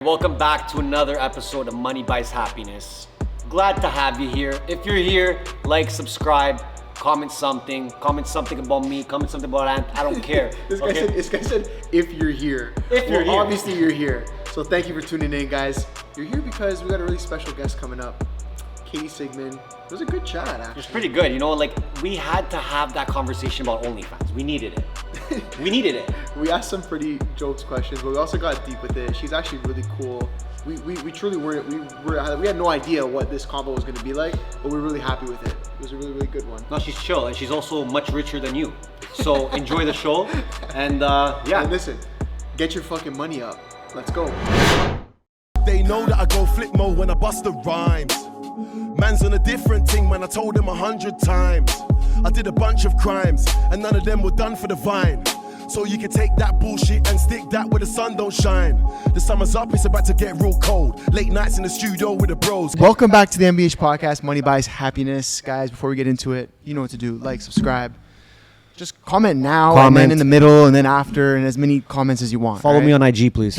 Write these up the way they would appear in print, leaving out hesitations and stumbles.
Welcome back to another episode of Money Buys Happiness. Glad to have you here. If you're here, like, subscribe, comment something about me, comment something about Ant. I don't care. This guy said, if you're here. If you're here. Obviously you're here. So thank you for tuning in, guys. You're here because we got a really special guest coming up. Katie Sigmond. It was a good chat, actually. It was pretty good. You know, like, we had to have that conversation about OnlyFans. We needed it. We asked some pretty jokes questions, but we also got deep with it. She's actually really cool. We truly we had no idea what this combo was going to be like, but we're really happy with it. It was a really, really good one. No, she's chill, and she's also much richer than you. So enjoy the show, and yeah. And listen, get your fucking money up. Let's go. They know that I go flip mode when I bust the rhymes. Man's on a different thing, man, I told him 100 times. I did a bunch of crimes, and none of them were done for the vine. So you can take that bullshit and stick that where the sun don't shine. The summer's up, it's about to get real cold. Late nights in the studio with the bros. Welcome back to the MBH podcast, Money Buys Happiness. Guys, before we get into it, you know what to do. Like, subscribe. Just comment now, and then in the middle, and then after, and as many comments as you want. Follow me on IG, please.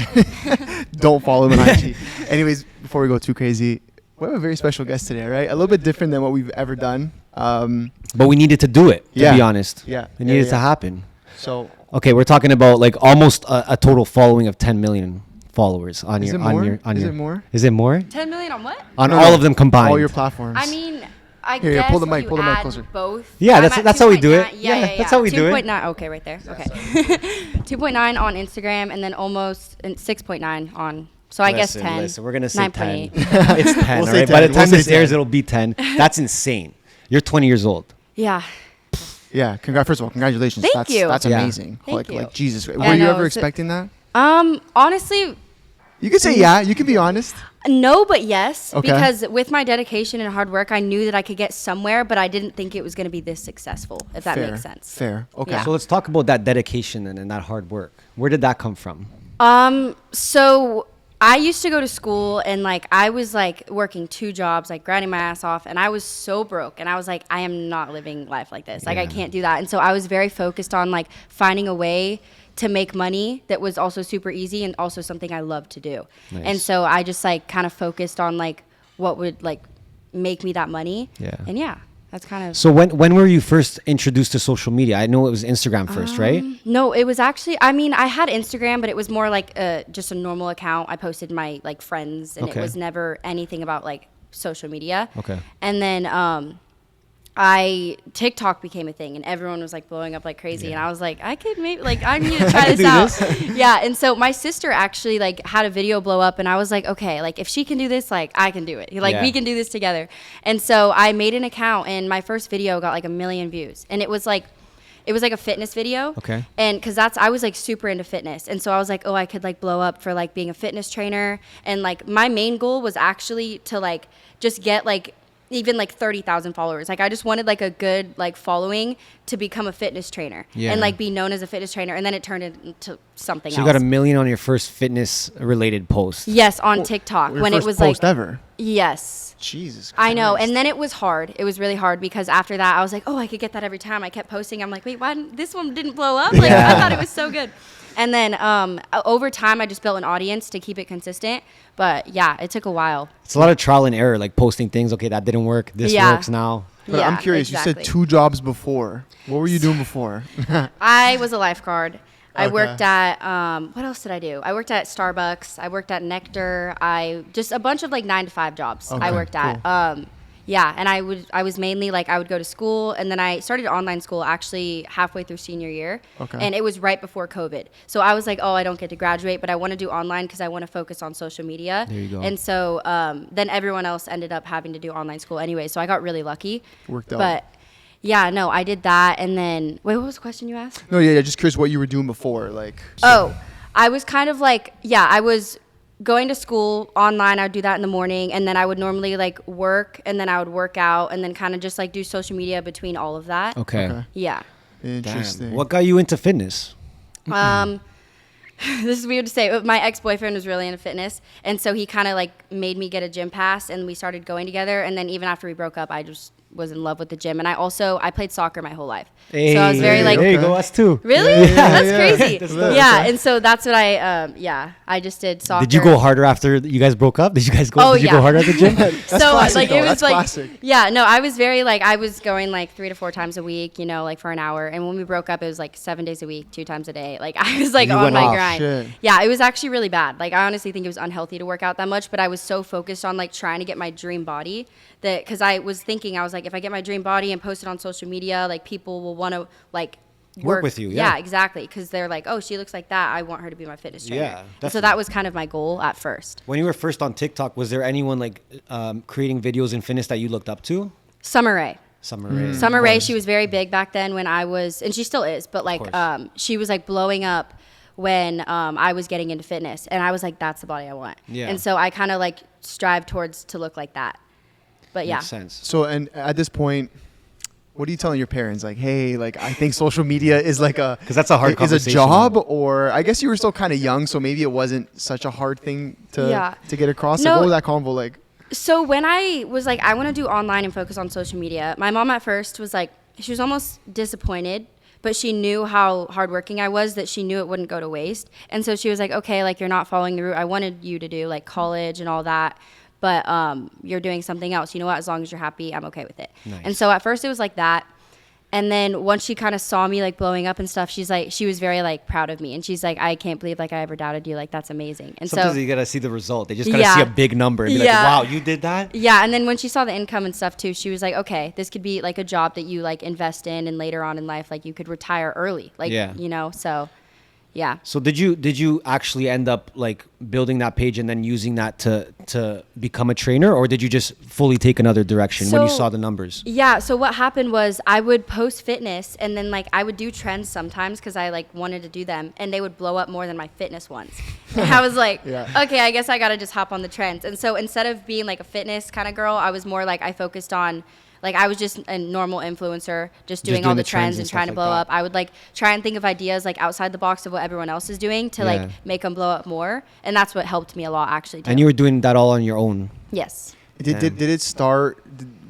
Don't follow him on IG. Anyways, before we go too crazy, we have a very special guest today, right? A little bit different than what we've ever done. But we needed to do it, to be honest. Yeah. It needed to happen. So, okay, we're talking about like almost a total following of 10 million followers on is your it more? on Is your it more? Is it more? 10 million on what? On No, all no, of them combined. All your platforms. I mean, I Here, guess pull the if mic, you pull the mic add closer. both. Yeah, I'm that's- at that's how we do it. 2.9. Yeah, that's how we do it. 2.9. Okay, right there. Okay. 2.9 on Instagram, and then almost 6.9 on. So I guess 10. Listen, we're gonna say 10. 9.8. It's 10. We'll all say right? 10. By the We'll time say this airs, 10. it'll be 10. That's insane. You're 20 years old. Yeah. yeah, first of all, congratulations. Thank you. That's Yeah. amazing. Thank you. Like Jesus. Were Yeah, you no, ever so- expecting that? Honestly, You could say yeah. You can be honest. no, but yes. Okay. Because with my dedication and hard work, I knew that I could get somewhere, but I didn't think it was going to be this successful, if that makes sense. Fair. Okay. Yeah. So let's talk about that dedication and that hard work. Where did that come from? So I used to go to school and like I was like working 2 jobs, like grinding my ass off, and I was so broke, and I was like, I am not living life like this. Like I can't do that. And so I was very focused on like finding a way to make money that was also super easy and also something I love to do. Nice. And so I just like kind of focused on like what would like make me that money. Yeah. And yeah, that's kind of. So when were you first introduced to social media? I know it was Instagram first, right? No, it was actually, I mean, I had Instagram, but it was more like just a normal account. I posted my like friends, and Okay. it was never anything about like social media. Okay. And then TikTok became a thing, and everyone was like blowing up like crazy. And I was like, I could maybe, like, I need to try this out. Yeah. And so my sister actually like had a video blow up, and I was like, okay, like if she can do this, like I can do it. Like Yeah. we can do this together. And so I made an account, and my first video got like 1 million views, and it was like a fitness video. Okay. And because I was like super into fitness. And so I was like, oh, I could like blow up for like being a fitness trainer. And like my main goal was actually to like just get like even like 30,000 followers. Like I just wanted like a good like following to become a fitness trainer. Yeah. And like be known as a fitness trainer. And then it turned into something So else. you got 1 million on your first fitness related post. Yes, on TikTok. Your When it first was post like, ever. yes. Jesus. I know. Christ. And then it was hard. It was really hard because after that, I was like, oh, I could get that every time. I kept posting. I'm like, wait, why didn't, this one didn't blow up? Like, I thought it was so good. And then over time, I just built an audience to keep it consistent. But yeah, it took a while. It's a lot of trial and error, like posting things. Okay, that didn't work. This Yeah. works now. But yeah, I'm curious. exactly. You said 2 jobs before. What were you doing before? I was a lifeguard. I Okay. worked at, what else did I do? I worked at Starbucks. I worked at Nectar. Just a bunch of like 9-to-5 jobs I Okay, worked at. Yeah, and I was mainly like I would go to school, and then I started online school actually halfway through senior year. Okay. And it was right before COVID. So I was like, oh, I don't get to graduate, but I want to do online because I want to focus on social media. There you go. And so then everyone else ended up having to do online school anyway. So I got really lucky. Worked out. But yeah, no, I did that, and then wait, what was the question you asked? No, yeah. Just curious what you were doing before, like. Oh, I was kind of like, yeah, I was going to school online. I would do that in the morning, and then I would normally like work, and then I would work out, and then kind of just like do social media between all of that. Okay. Yeah. Interesting. Damn. What got you into fitness? This is weird to say, but my ex-boyfriend was really into fitness, and so he kind of like made me get a gym pass, and we started going together, and then even after we broke up, I just was in love with the gym. And I played soccer my whole life. Hey, so I was very like, there you go, us too. really? Yeah, That's crazy. That's Yeah. And so that's what I just did soccer. Did you go harder after you guys broke up? Did you guys go? Oh, did you yeah. go harder at the gym? That's so classic, like though. it was That's like classic. yeah, no, I was very like I was going like 3 to 4 times a week, you know, like for an hour. And when we broke up, it was like 7 days a week, 2 times a day. Like I was like You on went my off. grind. Shit. Yeah, it was actually really bad. Like I honestly think it was unhealthy to work out that much, but I was so focused on like trying to get my dream body that because I was thinking I was like if I get my dream body and post it on social media, like people will want to like Work with you, yeah. Yeah, exactly, because they're like, oh, she looks like that. I want her to be my fitness trainer. Yeah, And so definitely. that was kind of my goal at first. When you were first on TikTok, was there anyone like creating videos in fitness that you looked up to? Summer Rae. Summer Rae. Summer Rae, she was very big back then when I was, and she still is, but like course. she was like blowing up when I was getting into fitness, and I was like, that's the body I want. Yeah. And so I kind of like strive towards to look like that. But yeah. Makes sense. So, and at this point, what are you telling your parents? Like, hey, like I think social media is like a 'Cause that's a hard is a conversation. job, or I guess you were still kind of young, so maybe it wasn't such a hard thing to get across. No. Like, what was that convo like? So when I was like, I want to do online and focus on social media, my mom at first was like, she was almost disappointed, but she knew how hardworking I was, that she knew it wouldn't go to waste. And so she was like, okay, like you're not following the route I wanted you to do, like college and all that, but you're doing something else. You know what? As long as you're happy, I'm okay with it. Nice. And so at first it was like that. And then once she kind of saw me like blowing up and stuff, she's like, she was very like proud of me. And she's like, I can't believe like I ever doubted you. Like, that's amazing. And Sometimes so you gotta see the result. They just gotta Yeah. see a big number and be Yeah. like, wow, you did that? yeah, and then when she saw the income and stuff too, she was like, okay, this could be like a job that you like invest in, and later on in life, like you could retire early, like Yeah. you know. So, yeah. So did you actually end up like building that page and then using that to become a trainer, or did you just fully take another direction when you So- saw the numbers? Yeah, so what happened was I would post fitness, and then like I would do trends sometimes because I like wanted to do them, and they would blow up more than my fitness ones. And I was like, Yeah. okay, I guess I gotta just hop on the trends. And so instead of being like a fitness kind of girl, I was more like I focused on like I was just a normal influencer, just doing all doing the the trends trends and and trying to stuff blow like up. I would like try and think of ideas like outside the box of what everyone else is doing to Yeah. like make them blow up more, and that's what helped me a lot actually. Too. And you were doing that all on your own. Yes. Did it start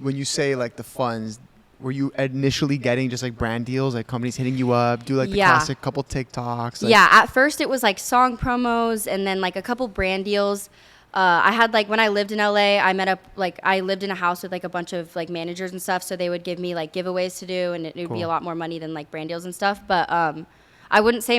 when you say like the funds? Were you initially getting just like brand deals, like companies hitting you up, do like the Yeah. classic couple TikToks? Like, Yeah, at first it was like song promos and then like a couple brand deals. I had like when I lived in LA, I lived in a house with like a bunch of like managers and stuff, so they would give me like giveaways to do, and it would be Cool. a lot more money than like brand deals and stuff. But I wouldn't say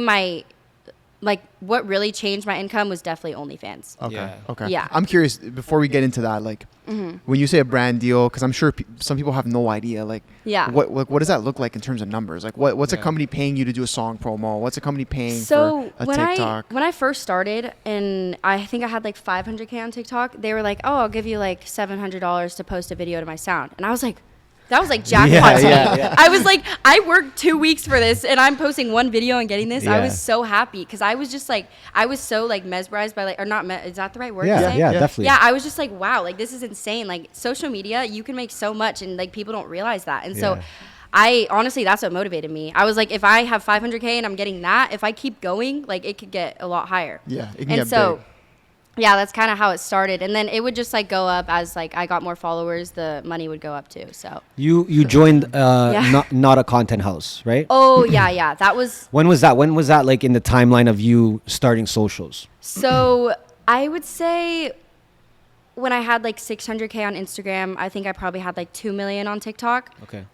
what really changed my income was definitely OnlyFans. Okay. Yeah. Okay. Yeah. I'm curious before we get into that, like when you say a brand deal, because I'm sure some people have no idea. Like, Yeah. what does that look like in terms of numbers? Like, what's a Yeah. company paying you to do a song promo? What's a company paying So for a when TikTok? I first started, and I think I had like 500K on TikTok, they were like, "Oh, I'll give you like $700 to post a video to my sound," and I was like. That was like jackpot to me. yeah. I was like, I worked 2 weeks for this, and I'm posting one video and getting this. I Yeah. was so happy because I was just like, I was so like mesmerized by like, or not, is that the right word? to Yeah, say? yeah, definitely. Yeah, I was just like, wow, like this is insane. Like social media, you can make so much, and like people don't realize that. And so, Yeah. I honestly, that's what motivated me. I was like, if I have 500K and I'm getting that, if I keep going, like it could get a lot higher. Yeah, it can And get so, big. yeah, that's kind of how it started. And then it would just like go up as like I got more followers, the money would go up too. So, You joined Yeah. not a content house, right? oh yeah, that was. When was that? When was that like in the timeline of you starting socials? So I would say when I had like 600K on Instagram, I think I probably had like 2 million on TikTok. Okay.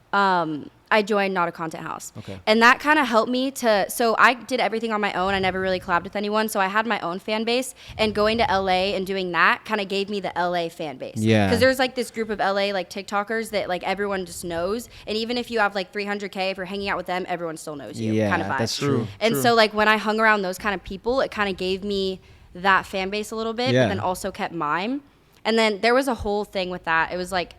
I joined Not a Content House. Okay. And that kind of helped me so I did everything on my own. I never really collabed with anyone. So I had my own fan base, and going to LA and doing that kind of gave me the LA fan base. Yeah. Because there's like this group of LA like TikTokers that like everyone just knows. And even if you have like 300K, if you're hanging out with them, everyone still knows you. Yeah, kind of vibe. that's true. And so like when I hung around those kind of people, it kind of gave me that fan base a little bit, Yeah. but then also kept mine. And then there was a whole thing with that. It was like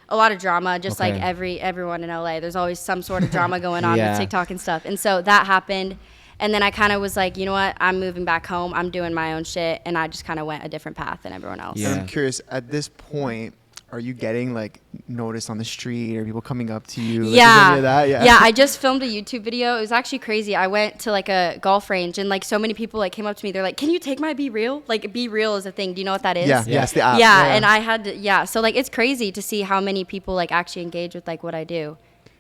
a lot of drama, just Okay. like everyone in LA. There's always some sort of drama going on Yeah. with TikTok and stuff. And so that happened. And then I kind of was like, you know what? I'm moving back home. I'm doing my own shit. And I just kind of went a different path than everyone else. Yeah. I'm curious, at this point, are you getting like noticed on the street or people coming up to you? Like, Yeah. is any of that? Yeah, I just filmed a YouTube video. It was actually crazy. I went to like a golf range and like so many people like came up to me. They're like, "Can you take my Be Real?" Like Be Real is a thing. Do you know what that is? Yeah, yes, the app. Yeah, and I had to, so like it's crazy to see how many people like actually engage with like what I do.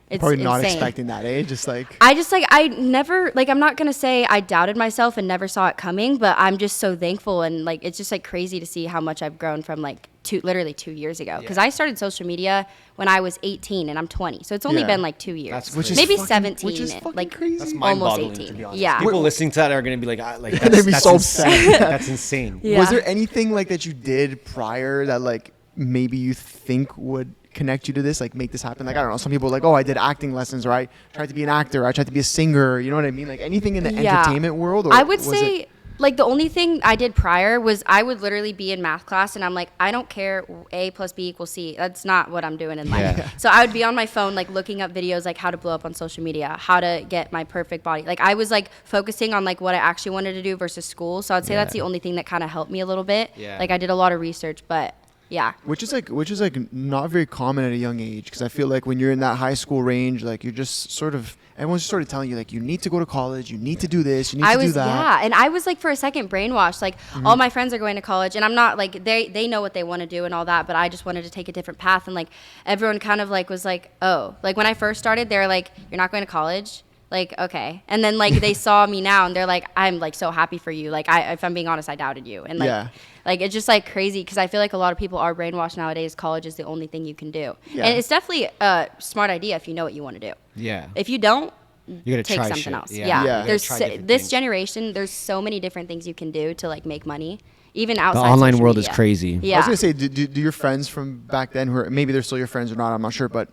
It's Probably not insane. expecting that, eh? Just like I never, like, I'm not going to say I doubted myself and never saw it coming, but I'm just so thankful. And like, it's just like crazy to see how much I've grown from like literally 2 years ago. Cause I started social media when I was 18 and I'm 20. So it's only been like 2 years, That's which is maybe fucking- 17, which is fucking like crazy. That's almost mind-boggling, 18. to be honest. Yeah. People listening to that are gonna be like, like They'd that's, be that's so insane. upset. That's insane. Yeah. Was there anything like that you did prior that like maybe you think would connect you to this, like make this happen? Like, I don't know, some people are like, oh, I did acting lessons, or I tried to be an actor, or I tried to be a singer, you know what I mean? Like anything in the entertainment world? Or I would was say it- like the only thing I did prior was I would literally be in math class and I'm like, I don't care, A plus B equals C. That's not what I'm doing in life. Yeah. So I would be on my phone like looking up videos like how to blow up on social media, how to get my perfect body. Like I was like focusing on like what I actually wanted to do versus school. So I'd say that's the only thing that kind of helped me a little bit. Yeah. Like I did a lot of research, but yeah. which is like not very common at a young age, because I feel like when you're in that high school range, like you're just sort of, everyone's just sort of telling you like you need to go to college, you need to do this, you need to do that. Yeah, and I was like for a second brainwashed. Like all my friends are going to college, and I'm not like they know what they want to do and all that, but I just wanted to take a different path. And like everyone kind of like was like, oh, like when I first started, they were like, you're not going to college. Like, okay. And then like they saw me now and they're like, I'm like so happy for you. Like if I'm being honest, I doubted you. And like, like it's just like crazy because I feel like a lot of people are brainwashed nowadays. College is the only thing you can do. Yeah. And it's definitely a smart idea if you know what you want to do. Yeah. If you don't, You gotta take try something shit. else. Yeah. Yeah. You gotta There's try different this things. generation, there's so many different things you can do to like make money. Even The outside online social world media. is crazy. Yeah. I was gonna say, do your friends from back then, who are, maybe they're still your friends or not, I'm not sure, but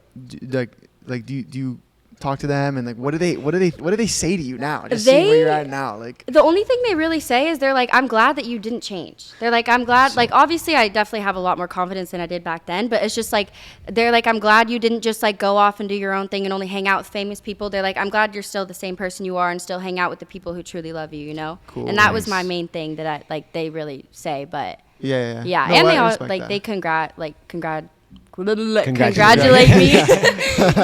like do you talk to them, and like what do they say to you now? Just seeing where you're at now, like. The only thing they really say is they're like, I'm glad that you didn't change. They're like, I'm glad, like, obviously I definitely have a lot more confidence than I did back then, but it's just like, they're like, I'm glad you didn't just like go off and do your own thing and only hang out with famous people. They're like, I'm glad you're still the same person you are and still hang out with the people who truly love you, you know? Cool. And that was Nice. my main thing that I, like, they really say, but Yeah. yeah. No, And I they all, respect like, that. they Congratulate. congratulate me.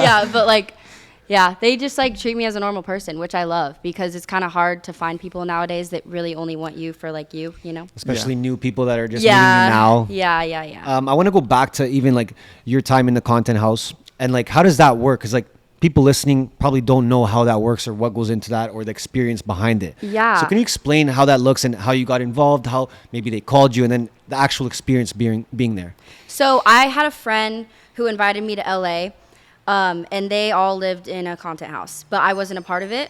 Yeah, but like, yeah, they just like treat me as a normal person, which I love because it's kind of hard to find people nowadays that really only want you for like you know? Especially new people that are just meeting you now. Yeah. I want to go back to even like your time in the content house and like how does that work? Because like people listening probably don't know how that works or what goes into that or the experience behind it. Yeah. So can you explain how that looks and how you got involved? How maybe they called you and then the actual experience being there. So I had a friend who invited me to LA, and they all lived in a content house, but I wasn't a part of it.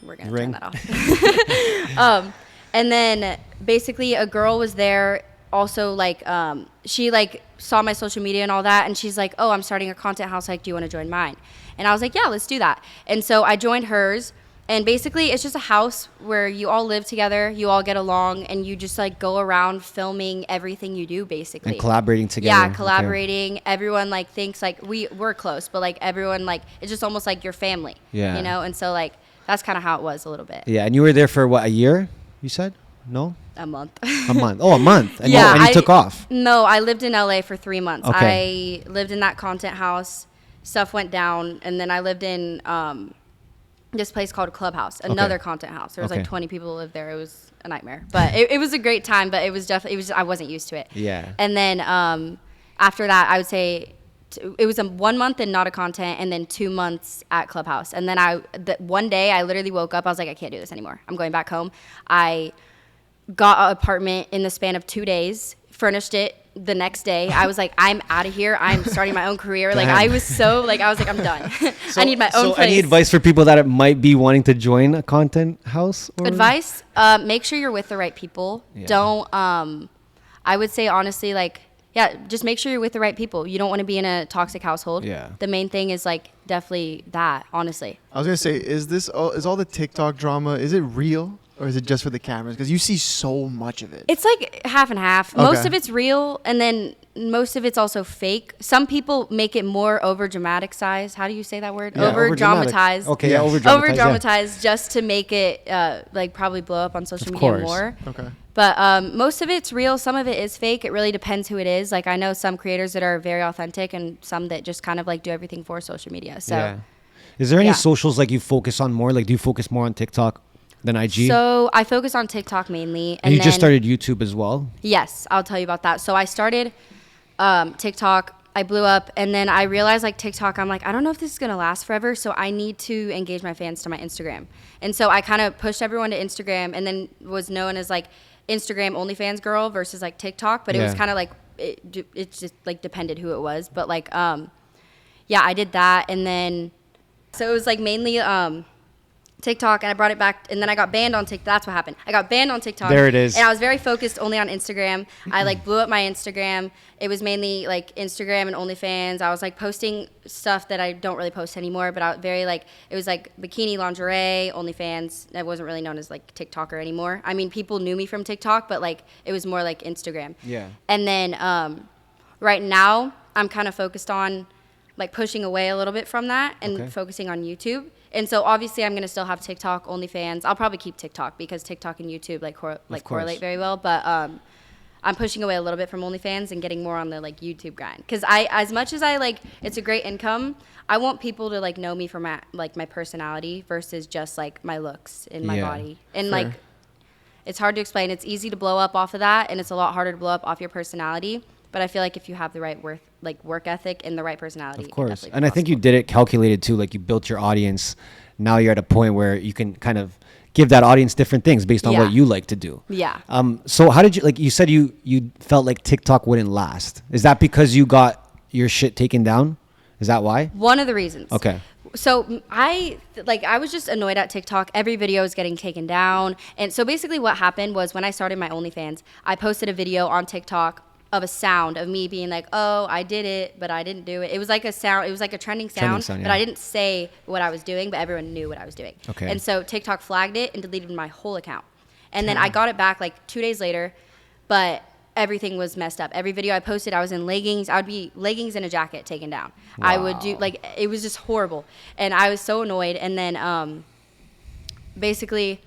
We're gonna Ring. turn that off. And then basically a girl was there also like, she like saw my social media and all that, and she's like, oh, I'm starting a content house, like, do you want to join mine? And I was like, yeah, let's do that. And so I joined hers. And basically, it's just a house where you all live together, you all get along, and you just like go around filming everything you do, basically. And collaborating together. Yeah, Okay. collaborating. Everyone like thinks like we're close, but like everyone like it's just almost like your family. Yeah. You know, and so like that's kind of how it was a little bit. Yeah, and you were there for what, a year? You said? No? A month. A month. Oh, a month. And Yeah, and you I- took off. No, I lived in LA for 3 months. Okay. I lived in that content house. Stuff went down, and then I lived in this place called Clubhouse, another content house. There was Okay. like 20 people who lived there. It was a nightmare, but it was a great time. But it was definitely I wasn't used to it. Yeah. And then after that, I would say it was a 1 month in Not a Content, and then 2 months at Clubhouse. And then one day I literally woke up. I was like, I can't do this anymore. I'm going back home. I got an apartment in the span of 2 days, furnished it the next day. I was like, I'm out of here. I'm starting my own career. Like Damn. I was like, I'm done. I need my own So place. any advice for people that might be wanting to join a content house? Or? Advice, make sure you're with the right people. Yeah. Don't, I would say honestly, like, yeah, just make sure you're with the right people. You don't want to be in a toxic household. Yeah. The main thing is like definitely that, honestly. I was gonna say, is all the TikTok drama, is it real or is it just for the cameras? Because you see so much of it. It's like half and half. Most Okay. of it's real, and then most of it's also fake. Some people make it more over dramatized. How do you say that word? Yeah, over dramatized. Okay, Yes. over dramatized. Over dramatized just to make it like probably blow up on social Of media course. more. Okay. But most of it's real. Some of it is fake. It really depends who it is. Like I know some creators that are very authentic and some that just kind of like do everything for social media. So Yeah. Is there any Yeah. socials like you focus on more? Like, do you focus more on TikTok than IG? So I focus on TikTok mainly. and you just then- started YouTube as well? Yes, I'll tell you about that. So I started TikTok. I blew up, and then I realized like TikTok, I'm like, I don't know if this is gonna last forever, so I need to engage my fans to my Instagram. And so I kind of pushed everyone to Instagram, and then was known as like Instagram OnlyFans girl versus like TikTok. But it was Yeah. kind of like it just like depended who it was. But like yeah, I did that, and then so it was like mainly TikTok, and I brought it back, and then I got banned on TikTok. That's what happened. I got banned on TikTok. There it is. And I was very focused only on Instagram. I like blew up my Instagram. It was mainly like Instagram and OnlyFans. I was like posting stuff that I don't really post anymore, but I was very like, it was like bikini, lingerie, OnlyFans. I wasn't really known as like TikToker anymore. I mean, people knew me from TikTok, but like it was more like Instagram. Yeah. And then right now I'm kind of focused on like pushing away a little bit from that and Okay. focusing on YouTube. And so obviously I'm going to still have TikTok, OnlyFans. I'll probably keep TikTok because TikTok and YouTube like correlate very well. But I'm pushing away a little bit from OnlyFans and getting more on the like YouTube grind. Because as much as I like, it's a great income. I want people to like know me for my like my personality versus just like my looks and my Yeah. body. And Fair. like, it's hard to explain. It's easy to blow up off of that, and it's a lot harder to blow up off your personality. But I feel like if you have the right work ethic and the right personality, Of it can course. definitely be And I think you possible. did it calculated too. Like you built your audience. Now you're at a point where you can kind of give that audience different things based on Yeah. what you like to do. Yeah. So how did you, like you said, you felt like TikTok wouldn't last. Is that because you got your shit taken down? Is that why? One of the reasons. Okay. So I was just annoyed at TikTok. Every video is getting taken down. And so basically what happened was when I started my OnlyFans, I posted a video on TikTok of a sound of me being like, oh, I did it, but I didn't do it. It was like a sound. It was like a trending sound, sound, but yeah. I didn't say what I was doing, but everyone knew what I was doing. Okay. And so TikTok flagged it and deleted my whole account. And then I got it back like 2 days later, but everything was messed up. Every video I posted, I was in leggings. I would be leggings and a jacket taken down. I would do like, it was just horrible. And I was so annoyed. And then basically,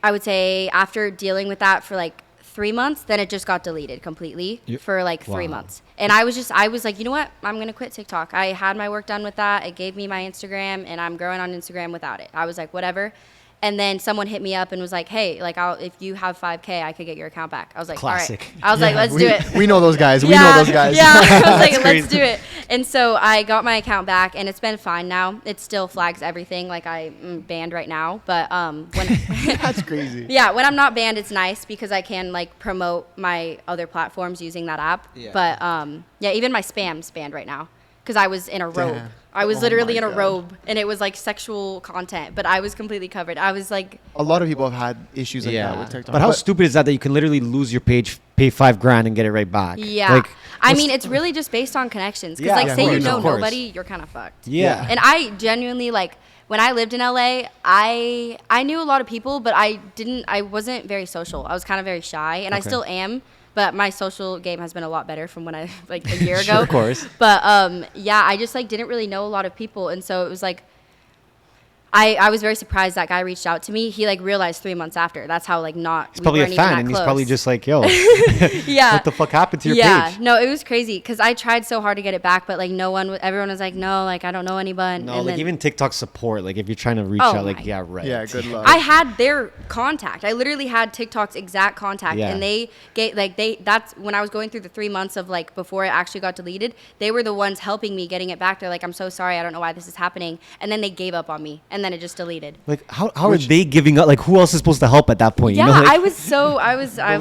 I would say after dealing with that for like 3 months, then it just got deleted completely for like 3 Wow. months. And I was like, you know what? I'm going to quit TikTok. I had my work done with that. It gave me my Instagram, and I'm growing on Instagram without it. I was like, whatever. And then someone hit me up and was like, hey, like if you have 5K, I could get your account back. I was like, Classic. all right. I was like, let's do it. We know those guys. We know those guys. Yeah, I was like, That's let's crazy. do it. And so I got my account back, and it's been fine now. It still flags everything. Like I'm banned right now, but when That's crazy. yeah, when I'm not banned, it's nice because I can like promote my other platforms using that app. Yeah. But yeah, even my spam's banned right now because I was in a robe. Damn. I was Oh literally my in a God. robe, and it was like sexual content, but I was completely covered. I was like, A lot of people have had issues like that with TikTok. But how stupid is that you can literally lose your page, pay $5,000 and get it right back? yeah. Like, I what's- mean, it's really just based on connections. Because Yeah, like, of say you course, know of course. nobody, you're kind of fucked. Yeah. And I genuinely like when I lived in LA, I knew a lot of people, but I wasn't very social. I was kind of very shy, and I Okay. still am. But my social game has been a lot better from when I like a year ago. Of course. But yeah, I just like didn't really know a lot of people, and so it was like I was very surprised that guy reached out to me. He like realized 3 months after. That's how like not. He's probably a weren't even fan, that and he's probably close. just like, yo, Yeah. what the fuck happened to your Yeah, page? no, it was crazy because I tried so hard to get it back, but like everyone was like, no, like I don't know anyone. No, and like then, even TikTok support, like if you're trying to reach Oh out, like, my- yeah, right. Yeah, good luck. I had their contact. I literally had TikTok's exact contact, Yeah. and they gave that's when I was going through the 3 months of like before it actually got deleted. They were the ones helping me getting it back. They're like, I'm so sorry, I don't know why this is happening, and then they gave up on me, and then it just deleted. Like, how are they giving up? Like, who else is supposed to help at that point? Yeah, you know, like, I was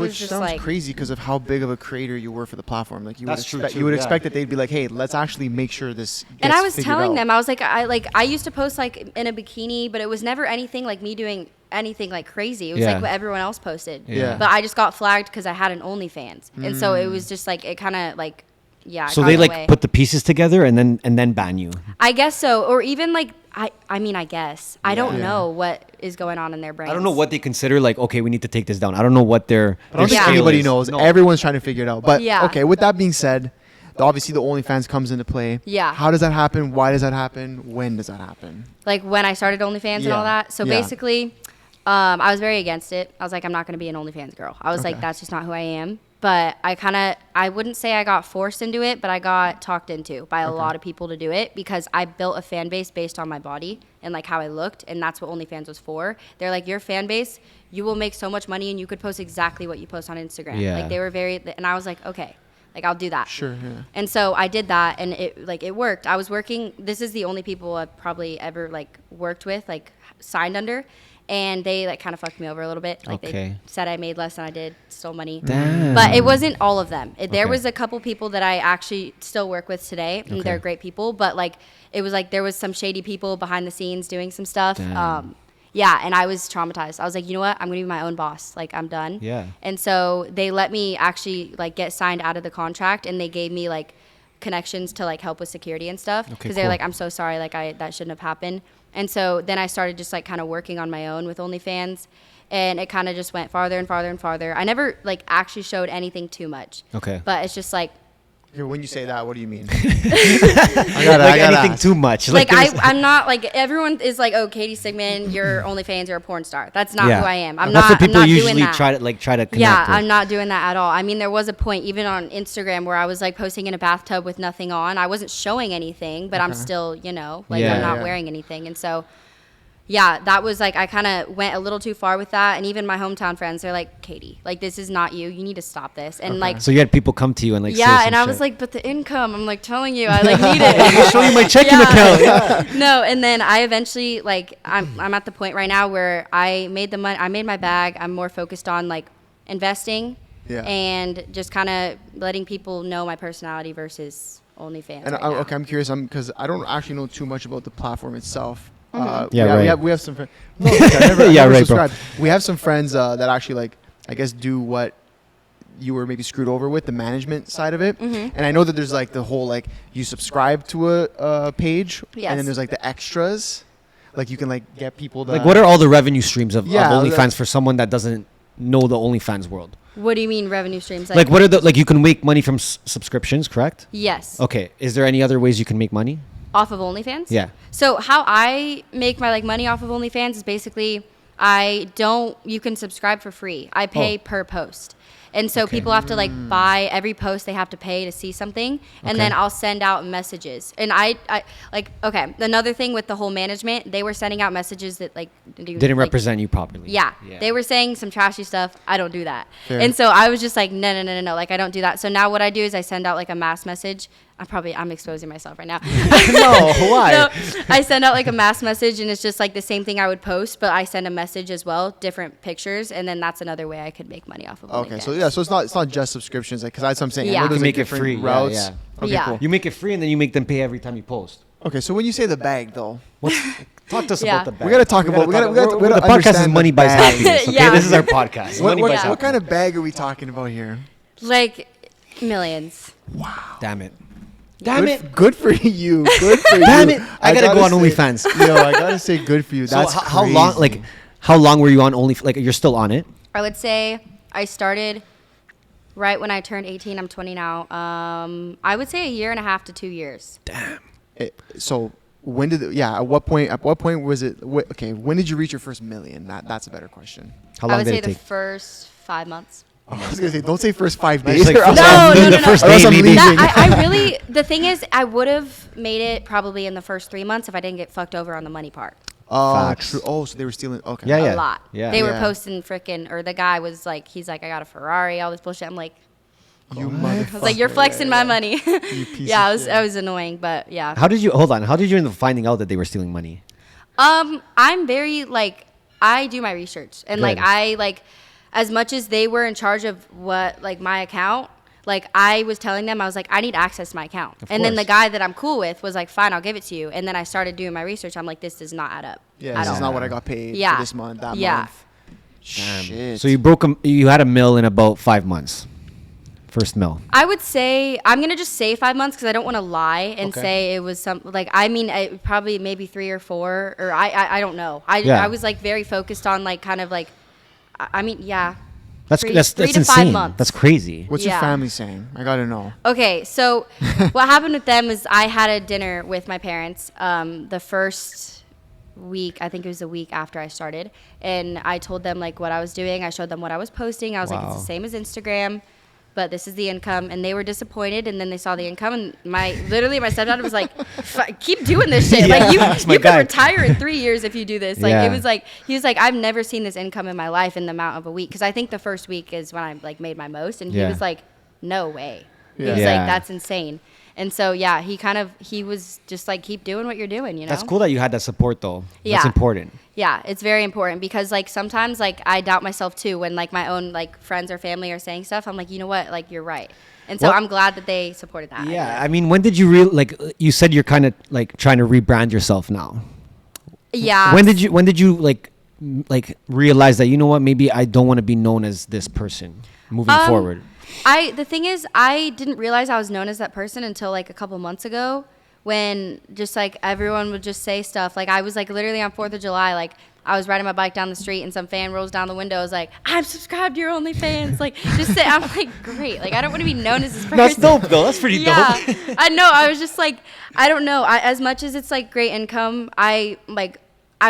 Which just sounds like, crazy because of how big of a creator you were for the platform. Like you That's would true, expect, too, you would yeah. expect that they'd be like, hey, let's actually make sure this. Gets and I was figured telling out. them, I was like, I used to post like in a bikini, but it was never anything like me doing anything like crazy. It was Yeah. like what everyone else posted. Yeah. But I just got flagged because I had an OnlyFans, and so it was just like it kind of like, yeah. it so got they in the like way. put the pieces together and then ban you. I guess so, or even like I mean, I guess. I don't know what is going on in their brains. I don't know what they consider like, okay, we need to take this down. I don't know what their I don't think Yeah. anybody is. knows. No. Everyone's trying to figure it out. But Yeah. okay, with that being said, obviously the OnlyFans comes into play. Yeah. How does that happen? Why does that happen? When does that happen? Like when I started OnlyFans and Yeah. all that. So Yeah. basically, I was very against it. I was like, I'm not going to be an OnlyFans girl. I was like, Okay. that's just not who I am. But I wouldn't say I got forced into it, but I got talked into by a lot of people to do it because I built a fan base based on my body and like how I looked. And that's what OnlyFans was for. They're like, your fan base, you will make so much money and you could post exactly what you post on Instagram. Yeah. Like they were and I was like, okay, like I'll do that. Sure, yeah. And so I did that, and it worked. I was working. This is the only people I've probably ever like worked with, like signed under, and they like kind of fucked me over a little bit. Like Okay. they said I made less than I did, stole money. Damn. But it wasn't all of them. There Okay. was a couple people that I actually still work with today, and Okay. they're great people. But like it was like there was some shady people behind the scenes doing some stuff. Damn. Yeah, and I was traumatized. I was like, you know what? I'm gonna be my own boss. Like I'm done. Yeah. And so they let me actually like get signed out of the contract, and they gave me like connections to like help with security and stuff because they're cool. like, I'm so sorry, like that shouldn't have happened. And so then I started just like kind of working on my own with OnlyFans, and it kind of just went farther and farther and farther. I never like actually showed anything too much. Okay. But it's just like Here, when you say that, what do you mean? Like anything ask. too much. like there's- I'm not like everyone is like, oh, Katie Sigmond, you're OnlyFans, you're a porn star. That's not Yeah. who I am. I'm That's not. what people I'm not usually doing that. try to connect Yeah, with. I'm not doing that at all. I mean, there was a point even on Instagram where I was like posting in a bathtub with nothing on. I wasn't showing anything, but I'm still, like Yeah. I'm not Yeah. wearing anything. And so, yeah, that was like I kind of went a little too far with that. And even my hometown friends, they're like, Katie, like this is not you. You need to stop this. And like, So you had people come to you and like say yeah, some and I shit. was like, but the income, I'm like telling you, I like need it. show you my checking account. Yeah. No, and then I eventually like I'm at the point right now where I made the money, I made my bag. I'm more focused on like investing Yeah. and just kind of letting people know my personality versus OnlyFans. And right now. okay, I'm curious, because I don't actually know too much about the platform itself. Yeah, right. We have some friends. No, I never, Yeah, I never right, bro. subscribed. We have some friends that actually like, I guess, do what you were maybe screwed over with, the management side of it. Mm-hmm. And I know that there's like the whole like you subscribe to a page, Yes. and then there's like the extras, like you can like get people that Like, what are all the revenue streams of Yeah, OnlyFans that- for someone that doesn't know the OnlyFans world? What do you mean revenue streams? Like, what are the like? You can make money from subscriptions, correct? Yes. Okay. Is there any other ways you can make money? Off of OnlyFans? Yeah. So how I make my like money off of OnlyFans is basically you can subscribe for free. I pay per post. And so people have to like buy every post, they have to pay to see something, and then Okay. I'll send out messages. And I like, okay, another thing with the whole management, they were sending out messages that like Didn't represent you properly. Yeah. They were saying some trashy stuff. I don't do that. Fair. And so I was just like, no. Like, I don't do that. So now what I do is I send out like a mass message. I'm exposing myself right now. No, why? No, I send out like a mass message, and it's just like the same thing I would post, but I send a message as well, different pictures, and then that's another way I could make money off of Okay, OnlyFans. so yeah, so it's not just subscriptions, like, because that's what I'm saying. I Yeah. know You there's can like make it different free, yeah, routes. yeah. Okay, Yeah. cool. You make it free and then you make them pay every time you post. Okay, so when you say the bag though, Talk to us Yeah. about the bag. We gotta talk about- we gotta the podcast is understand money the buys bag. happiness. Okay, Yeah. this is our podcast. what, Money what, buys what happiness. kind of bag are we talking about here? Like millions. Damn it. Good for you. Good for you. Damn it. I gotta go on say- OnlyFans. Yo, I gotta say good for you. So That's how long? crazy. Like, how long were you on OnlyFans? Like, you're still on it? I would say I started right when I turned 18. I'm 20 now. I would say a year and a half to 2 years. So when did at what point was it? Okay, when did you reach your first million? That's a better question. How I long would did say it the take? first 5 months. I was gonna say, don't say first 5 It's days. like or else first- I'm No, leaving. the first Or else day, I'm maybe. leaving. I really, the thing is, I would have made it probably in the first 3 months if I didn't get fucked over on the money part. Facts. True. Oh, so they were stealing. Okay. Yeah, yeah. A lot. Yeah. They were Yeah. posting freaking, or the guy was like, he's like, I got a Ferrari, all this bullshit. I'm like, You I was like, you're flexing my money. piece Yeah, of I was annoying, but yeah. How did you end up finding out that they were stealing money? I'm very like, I do my research, and like Good. I like, as much as they were in charge of what like my account, like I was telling them, I was like, I need access to my account. And then the course. guy that I'm cool with was like, fine, I'll give it to you. And then I started doing my research. I'm like, this does not add up. Yeah, at this is all. not what I got paid Yeah. for this month. That Yeah. month. Shit. So you had a mill in about 5 months. first mill? I would say I'm gonna just say 5 months because I don't want to lie and Okay. say it was some like I mean probably maybe 3 or 4 or I don't know. Yeah. I was like very focused on like kind of like I mean yeah. That's Three that's to 5 insane. months. That's crazy. What's your Yeah. family saying? I gotta know. Okay, so what happened with them is I had a dinner with my parents the first week. I think it was a week after I started, and I told them like what I was doing. I showed them what I was posting. I was like, it's Wow. the same as Instagram, but this is the income, and they were disappointed. And then they saw the income, and my stepdad was like, keep doing this shit. Yeah, Like you that's my could guy. retire in 3 years if you do this. Like Yeah. it was like he was like, I've never seen this income in my life in the amount of a week, because I think the first week is when I like made my most, and he Yeah. was like, no way. He Yeah. was Yeah. like, that's insane. And so, yeah, he was just like, keep doing what you're doing, you know? That's cool that you had that support though. That's Yeah. important. Yeah, it's very important because like sometimes like I doubt myself too when like my own like friends or family are saying stuff. I'm like, you know what? Like you're right. And so Well- I'm glad that they supported that. Yeah, I mean, when did you like? You said you're kind of like trying to rebrand yourself now. Yeah. When did you like realize that, you know what, maybe I don't want to be known as this person moving forward? The thing is, I didn't realize I was known as that person until like a couple months ago, when just like everyone would just say stuff. Like I was like literally on 4th of July, like I was riding my bike down the street and some fan rolls down the window. I was like, I'm subscribed to your OnlyFans. Like just say, I'm like, great. Like I don't want to be known as this person. That's dope though. That's pretty Yeah, dope. I know. I was just like, I don't know. As much as it's like great income, I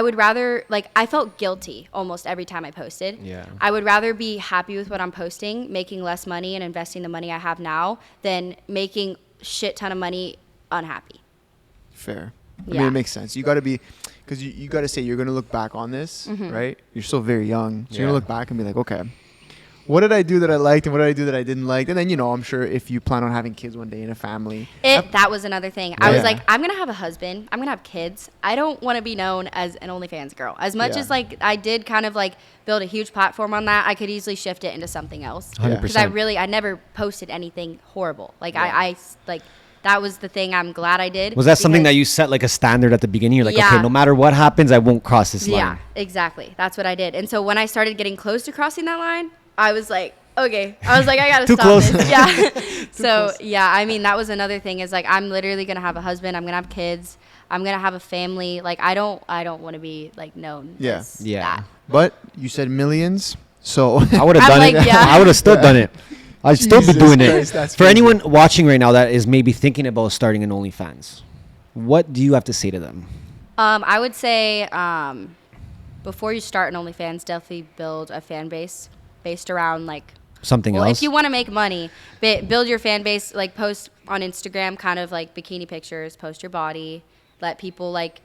would rather, like, I felt guilty almost every time I posted. Yeah. I would rather be happy with what I'm posting, making less money and investing the money I have now, than making shit ton of money unhappy. Fair. I Yeah. mean, it makes sense. You got to be, because you got to say you're going to look back on this, Mm-hmm. right? You're still very young. So you're Yeah. going to look back and be like, okay, what did I do that I liked and what did I do that I didn't like? And then, you know, I'm sure if you plan on having kids one day in a family. That was another thing. I was Yeah. like, I'm going to have a husband. I'm going to have kids. I don't want to be known as an OnlyFans girl. As much Yeah. as, like, I did kind of, like, build a huge platform on that, I could easily shift it into something else. 100%. Because I never posted anything horrible. Like, I like, that was the thing I'm glad I did. Was that something that because- you set like a standard at the beginning? You're like, Yeah. okay, no matter what happens, I won't cross this line. Yeah, exactly. That's what I did. And so when I started getting close to crossing that line, I was like, okay. I was like, I gotta Too stop close. this. Yeah. So yeah, I mean, that was another thing is like, I'm literally gonna have a husband. I'm gonna have kids. I'm gonna have a family. Like, I don't want to be like known. Yeah. as Yeah. that. But you said millions. So I would have I'm done like, it. yeah. I would have still done it. I'd still be Jesus doing Christ, it. that's For crazy. anyone watching right now that is maybe thinking about starting an OnlyFans, what do you have to say to them? I would say before you start an OnlyFans, definitely build a fan base based around like. Something Well, else? if you want to make money, build your fan base. Like post on Instagram, kind of like bikini pictures. Post your body. Let people like,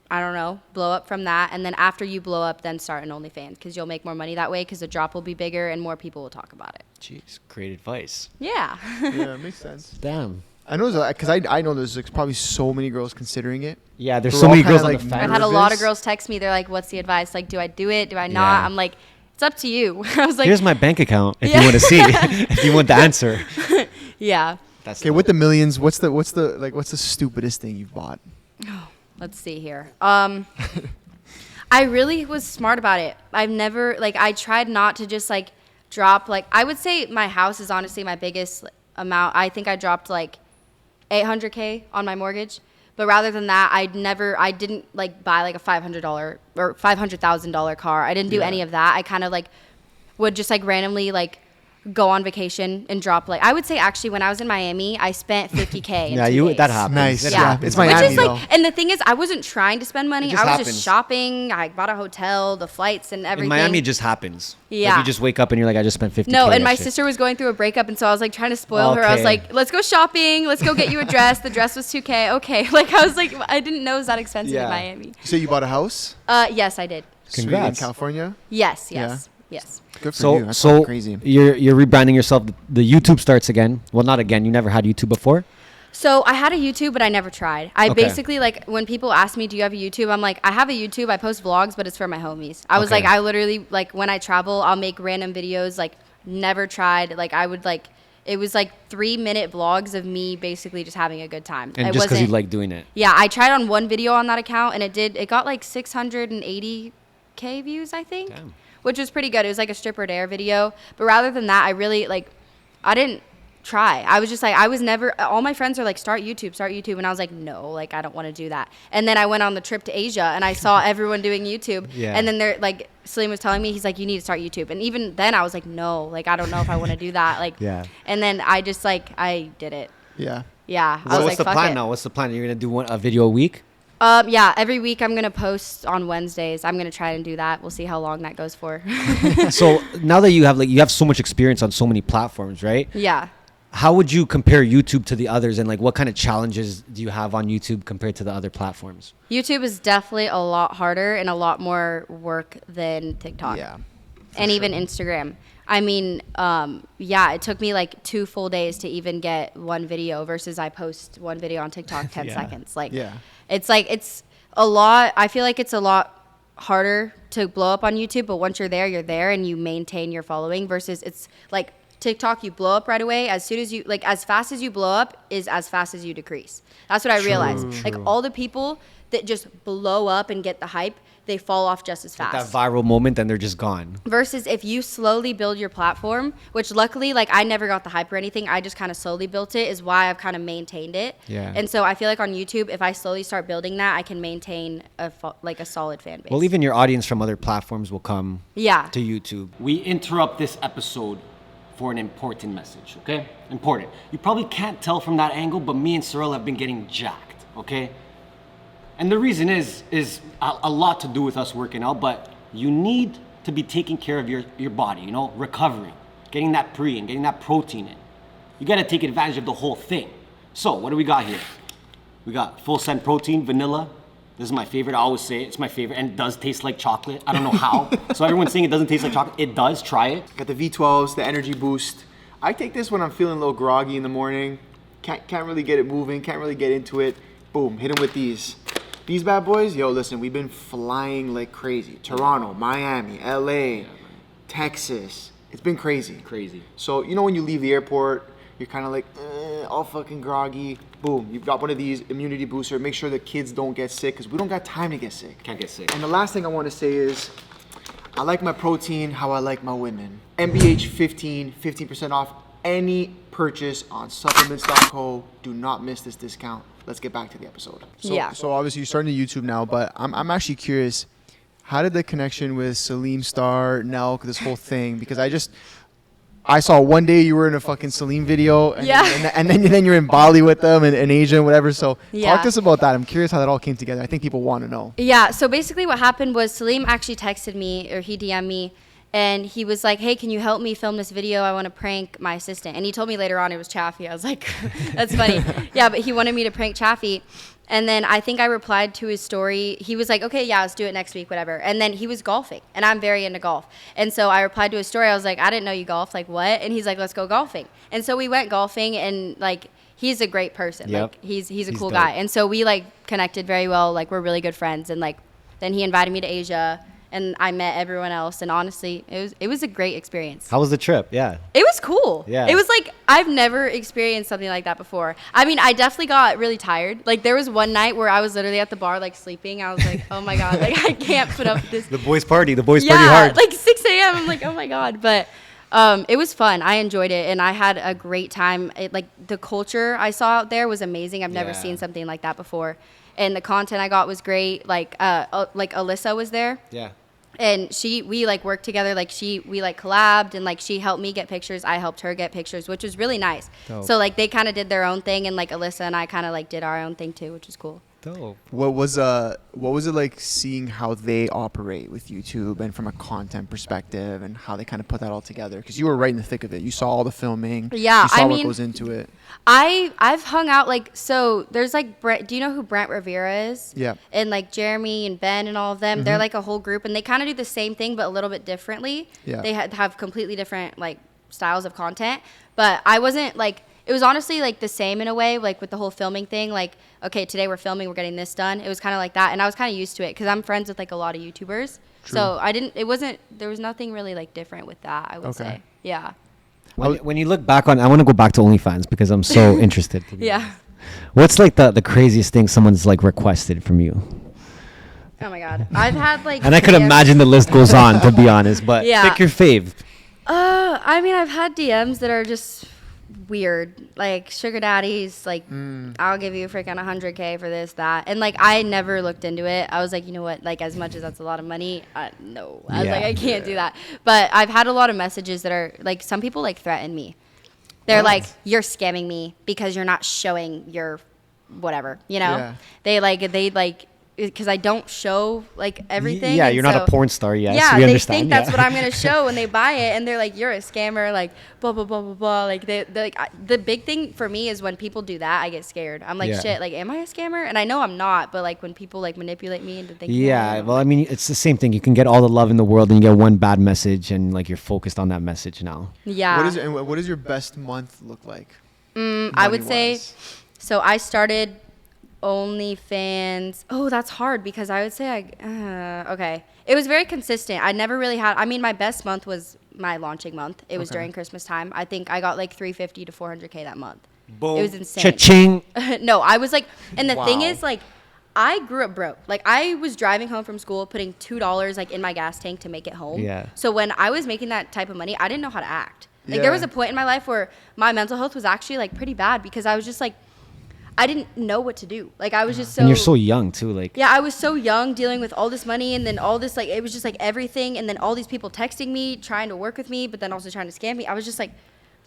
I don't know, blow up from that. And then after you blow up, then start an OnlyFans because you'll make more money that way. Because the drop will be bigger and more people will talk about it. Jeez, great advice. Yeah. yeah, it makes sense. Damn. I know, because I know there's like probably so many girls considering it. Yeah, there's We're so all many kinda, girls on like, the fan. I've had a lot of nervous. girls text me. They're like, "What's the advice? Like, do I do it? Do I not?" Yeah. I'm like, "It's up to you." I was like, Here's my bank account if Yeah. you want to see. If you want the answer. "Yeah." That's Okay, with the millions, what's the stupidest thing you've bought? Let's see here. I really was smart about it. I've never I tried not to just like drop I would say my house is honestly my biggest amount. I think I dropped like $800K on my mortgage. But rather than that, I didn't like buy like a $500 or $500,000 car. I didn't do any of that. I kind of like would just like randomly like go on vacation and drop I would say actually when I was in Miami, I spent $50K in Yeah, 2 days. that happens. Nice. It Yeah, happens. it's Miami Which is though. and the thing is, I wasn't trying to spend money. It just I was happens. just shopping. I bought a hotel, the flights, and everything. In Miami, it just happens. Yeah. Like you just wake up and you're like, I just spent 50K. No, and that my shit. sister was going through a breakup, and so I was like trying to spoil her. I was Okay. like, "Let's go shopping. Let's go get you a dress." The dress was $2K. Okay, I was like, I didn't know it was that expensive in Miami. You say you bought a house? Yes, I did. Sweet, in Congrats. California? Yes. Yeah. Yes. Good for So, you. That's so crazy. you're rebranding yourself. The YouTube starts again. Well, not again. You never had YouTube before. So I had a YouTube, but I never tried. I Okay. basically when people ask me, "Do you have a YouTube?" I'm like, "I have a YouTube. I post vlogs, but it's for my homies." I was Okay. like, I literally when I travel, I'll make random videos. Never tried. I would it was 3-minute vlogs of me basically just having a good time. And it just because you wasn't- like doing it. Yeah, I tried on one video on that account, and it got 680K views, I think, Damn. which was pretty good. It was like a stripper dare video, but rather than that, I really I didn't try. I was just like, I was never, all my friends are like, start YouTube. And I was like, no, like, I don't want to do that. And then I went on the trip to Asia and I saw everyone doing YouTube. Yeah. And then they're like, Salim was telling me, he's like, you need to start YouTube. And even then I was like, no, like, I don't know if I want to do that. Like, Yeah. And then I just like, I did it. Yeah. Yeah. I So was what's like, the fuck plan it. now? What's the plan? You're gonna do a video a week? Yeah, every week I'm gonna post on Wednesdays. I'm gonna try and do that. We'll see how long that goes for. So now that you have so much experience on so many platforms, right? Yeah. How would you compare YouTube to the others, and like what kind of challenges do you have on YouTube compared to the other platforms? YouTube is definitely a lot harder and a lot more work than TikTok. Yeah. And even Instagram. I mean, yeah, it took me like 2 full days to even get one video versus I post one video on TikTok 10 Yeah. seconds. Like, Yeah. it's like, it's a lot. I feel like it's a lot harder to blow up on YouTube, but once you're there and you maintain your following versus it's like TikTok, you blow up right away. As soon as you, like, as fast as you blow up is as fast as you decrease. That's what I realized. Like, all the people that just blow up and get the hype, they fall off just as That fast. viral moment, and they're just gone. Versus if you slowly build your platform, which luckily, like, I never got the hype or anything. I just kind of slowly built it, is why I've kind of maintained it. Yeah. And so I feel like on YouTube, if I slowly start building that, I can maintain a solid fan base. Well, even your audience from other platforms will come Yeah. to YouTube. We interrupt this episode for an important message, okay? Important. You probably can't tell from that angle, but me and Cyril have been getting jacked, okay? And the reason is a lot to do with us working out, but you need to be taking care of your body, you know, recovering, getting that pre and getting that protein in. You gotta take advantage of the whole thing. So, what do we got here? We got full send protein, vanilla. This is my favorite. I always say it. It's my favorite, and it does taste like chocolate. I don't know how. So everyone's saying it doesn't taste like chocolate. It does. Try it. Got the V12s, the energy boost. I take this when I'm feeling a little groggy in the morning. Can't really get it moving. Can't really get into it. Boom, hit them with these. These bad boys, yo, listen, we've been flying like crazy. Toronto, Miami, LA, Texas. It's been crazy. Crazy. So, you know when you leave the airport, you're kind of like, all fucking groggy. Boom, you've got one of these immunity booster. Make sure the kids don't get sick, because we don't got time to get sick. Can't get sick. And the last thing I want to say is, I like my protein how I like my women. MBH 15% off any purchase on supplements.co. Do not miss this discount. Let's get back to the episode. Yeah. So obviously you're starting to YouTube now, but I'm actually curious, how did the connection with Salim start, Nelk, this whole thing? Because I saw one day you were in a fucking Salim video, and, Yeah. and then you're in Bali with them and Asia and whatever. So Yeah. talk to us about that. I'm curious how that all came together. I think people want to know. Yeah, so basically what happened was Salim actually texted me, or he DM'd me, and he was like, hey, can you help me film this video? I want to prank my assistant. And he told me later on it was Chaffee. I was like, that's funny. Yeah, but he wanted me to prank Chaffee. And then I think I replied to his story. He was like, okay, yeah, let's do it next week, whatever. And then he was golfing, and I'm very into golf. And so I replied to his story. I was like, I didn't know you golfed. Like, what? And he's like, let's go golfing. And so we went golfing, and like, he's a great person. Yep. Like, he's a cool dope. guy. And so we like connected very well. Like, we're really good friends. And like, then he invited me to Asia, and I met everyone else. And honestly, it was a great experience. How was the trip? Yeah. It was cool. Yeah. It was like, I've never experienced something like that before. I mean, I definitely got really tired. Like, there was one night where I was literally at the bar, like, sleeping. I was like, oh my God, like, I can't put up with this. The boys party party hard. Like 6 a.m. I'm like, oh my God. But it was fun. I enjoyed it, and I had a great time. Like, the culture I saw out there was amazing. I've never Yeah. seen something like that before. And the content I got was great. Like Alyssa was there. Yeah. And we like worked together, like we like collabed, and like she helped me get pictures, I helped her get pictures, which was really nice. Dope. So like they kind of did their own thing, and like Alyssa and I kind of like did our own thing too, which was cool. Dope. What was it like seeing how they operate with YouTube and from a content perspective, and how they kind of put that all together? Because you were right in the thick of it. You saw all the filming. Yeah, you saw I what mean, goes into it. I've hung out like, so there's like do you know who Brent Rivera is? Yeah. And like Jeremy and Ben and all of them, they're like a whole group, and they kind of do the same thing but a little bit differently. Yeah. They have completely different like styles of content, but I wasn't like, it was honestly like the same in a way, like with the whole filming thing. Like, okay, today we're filming, we're getting this done. It was kind of like that, and I was kind of used to it because I'm friends with like a lot of YouTubers. True. So there was nothing really like different with that, I would Okay. say. Yeah. When you look back on, I want to go back to OnlyFans because I'm so interested. to be Yeah. honest. What's like the craziest thing someone's like requested from you? Oh my God. I've had like. And I could DMs. imagine the list goes on, to be honest. But Yeah. pick your fave. I mean, I've had DMs that are just weird. Like sugar daddies, like I'll give you freaking 100K for this, that. And like I never looked into it. I was like, you know what, like as much as that's a lot of money, no. I was like, I can't do that. But I've had a lot of messages that are like, some people like threaten me. They're like, you're scamming me because you're not showing your whatever, you know? Yeah. They like because I don't show like everything. Yeah, and you're not a porn star yet. Yeah, so we they understand. think that's what I'm gonna show when they buy it, and they're like, "You're a scammer," like blah blah blah blah blah. Like they like the big thing for me is when people do that, I get scared. I'm like, Yeah. shit, like, am I a scammer? And I know I'm not, but like when people like manipulate me into thinking, Yeah, I'm well, I like, mean, it's the same thing. You can get all the love in the world, and you get one bad message, and like you're focused on that message now. yeah. What does your best month look like? I would say, money-wise? so I started OnlyFans. Oh, that's hard because I would say okay. It was very consistent. I never really had. I mean, my best month was my launching month. It was during Christmas time. I think I got like 350 to 400K that month. Boom. It was insane. Cha-ching. No, I was like, and the thing Wow. is, like, I grew up broke. Like, I was driving home from school, putting $2 like in my gas tank to make it home. Yeah. So when I was making that type of money, I didn't know how to act. Like, there was Yeah. a point in my life where my mental health was actually like pretty bad because I was just like, I didn't know what to do. Like, I was just so. And you're so young too. Like, Yeah, I was so young dealing with all this money and then all this, like, it was just like everything. And then all these people texting me, trying to work with me, but then also trying to scam me. I was just like,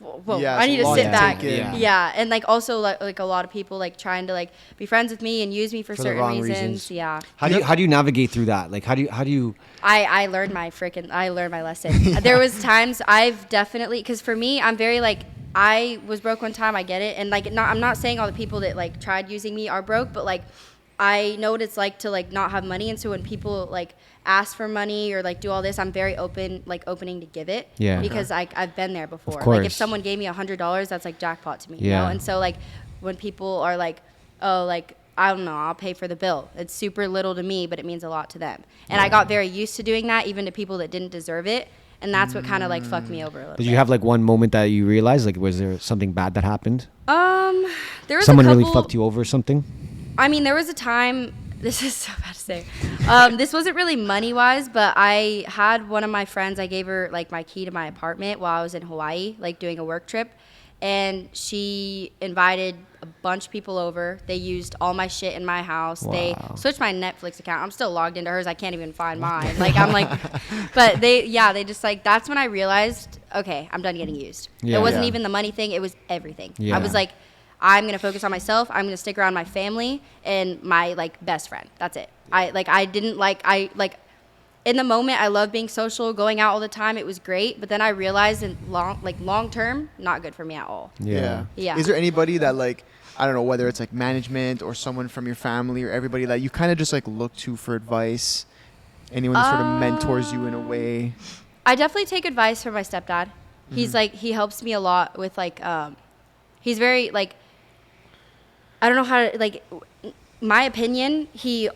whoa, Yeah, I it's need a to lot sit to back. take in. Yeah. And like also like a lot of people like trying to like be friends with me and use me for the certain wrong reasons. reasons. Yeah. how do you navigate through that? Like, how do you? I learned my lesson. There was times I've definitely, because for me, I'm very like, I was broke one time, I get it. And like, I'm not saying all the people that like tried using me are broke, but like, I know what it's like to like not have money. And so when people like ask for money or like do all this, I'm very opening to give it. Yeah. Because I've been there before. Of Like if course. someone gave me $100, that's like jackpot to me, you Yeah. know? And so like when people are like, oh, like, I don't know, I'll pay for the bill. It's super little to me, but it means a lot to them. And I got very used to doing that, even to people that didn't deserve it. And that's what kind of like fucked me over a little Did bit. you have like one moment that you realized, like, was there something bad that happened? There was Someone a couple, really fucked you over or something? I mean, there was a time, this is so bad to say. This wasn't really money-wise, but I had one of my friends, I gave her like my key to my apartment while I was in Hawaii, like doing a work trip. And she invited a bunch of people over. They used all my shit in my house. They Wow. switched my Netflix account. I'm still logged into hers. I can't even find mine. Like, I'm like, but they just like, that's when I realized, okay, I'm done getting used. Yeah. It wasn't Yeah. even the money thing. It was everything. Yeah. I was like, I'm going to focus on myself. I'm going to stick around my family and my like best friend. That's it. In the moment, I love being social, going out all the time. It was great. But then I realized in long term, not good for me at all. Yeah. Yeah. Is there anybody that like, I don't know, whether it's like management or someone from your family or everybody that you kind of just like look to for advice? Anyone that sort of mentors you in a way? I definitely take advice from my stepdad. He's like, he helps me a lot with like, he's very like, I don't know how to, like, my opinion, he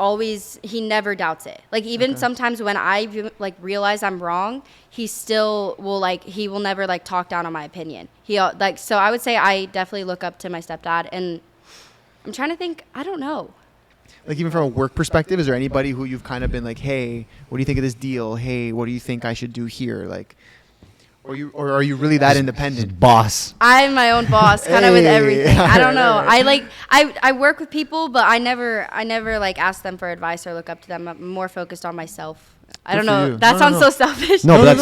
never doubts it. Like, even sometimes when I like realize I'm wrong, he still will like, he will never like talk down on my opinion. So I would say I definitely look up to my stepdad, and I'm trying to think, I don't know. Like even from a work perspective, is there anybody who you've kind of been like, hey, what do you think of this deal? Hey, what do you think I should do here? Like, or are you really that independent? Boss. I'm my own boss, kind of with Hey. everything. I don't know. Right. I work with people, but I never like ask them for advice or look up to them. I'm more focused on myself. I don't Good for know. you. That No, sounds no. so selfish. No, but that's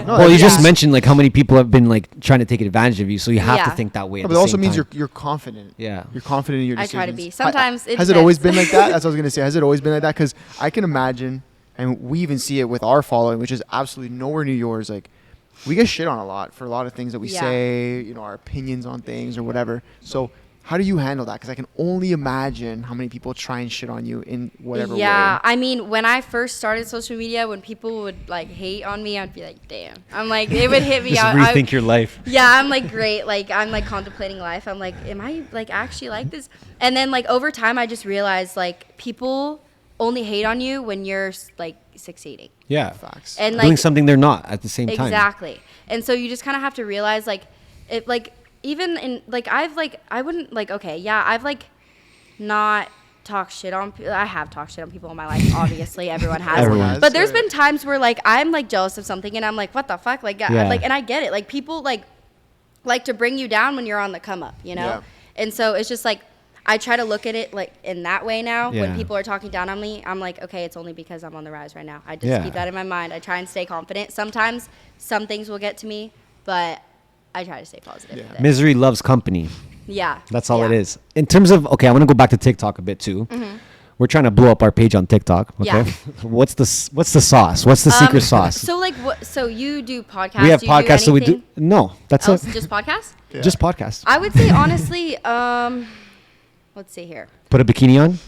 no. well, you just Yeah. mentioned like how many people have been like trying to take advantage of you, so you have to Yeah. think that way. No, At but the it also same means time. you're confident. Yeah. You're confident in your I decisions. try to be. Sometimes it has it always been depends. like that? That's what I was gonna say. Has it always been like that? Because I can imagine, and we even see it with our following, which is absolutely nowhere near yours. Like, we get shit on a lot for a lot of things that we Yeah. say, you know, our opinions on things or whatever. So how do you handle that? Because I can only imagine how many people try and shit on you in whatever Yeah, way. I mean, when I first started social media, when people would like hate on me, I'd be like, damn. I'm like, it would hit me Just out. rethink your life. Yeah, I'm like, great. Like, I'm like contemplating life. I'm like, am I like actually like this? And then like over time, I just realized like people only hate on you when you're like succeeding. Yeah. Facts. And Doing like something they're not at the same time. exactly. And so you just kind of have to realize like, it like even in like I wouldn't like I've like not talked shit on. I have talked shit on people in my life. Obviously, everyone has. Everyone has, But there's right. been times where like I'm like jealous of something, and I'm like, what the fuck, like Yeah. like, and I get it. Like people like like to bring you down when you're on the come up, you know? Yeah. And so it's just like, I try to look at it like in that way now. Yeah. When people are talking down on me, I'm like, okay, it's only because I'm on the rise right now. I just keep that in my mind. I try and stay confident. Sometimes some things will get to me, but I try to stay positive. with it. Misery loves company. Yeah. That's all Yeah. it is. In terms of, okay, I want to go back to TikTok a bit too. We're trying to blow up our page on TikTok. Okay. Yeah. What's the sauce? What's the secret sauce? So like, what? So you do podcasts? We have do you podcasts, so we do. anything No, that's else? it. Just podcasts? Yeah. Just podcasts. I would say honestly, let's see here. Put a bikini on.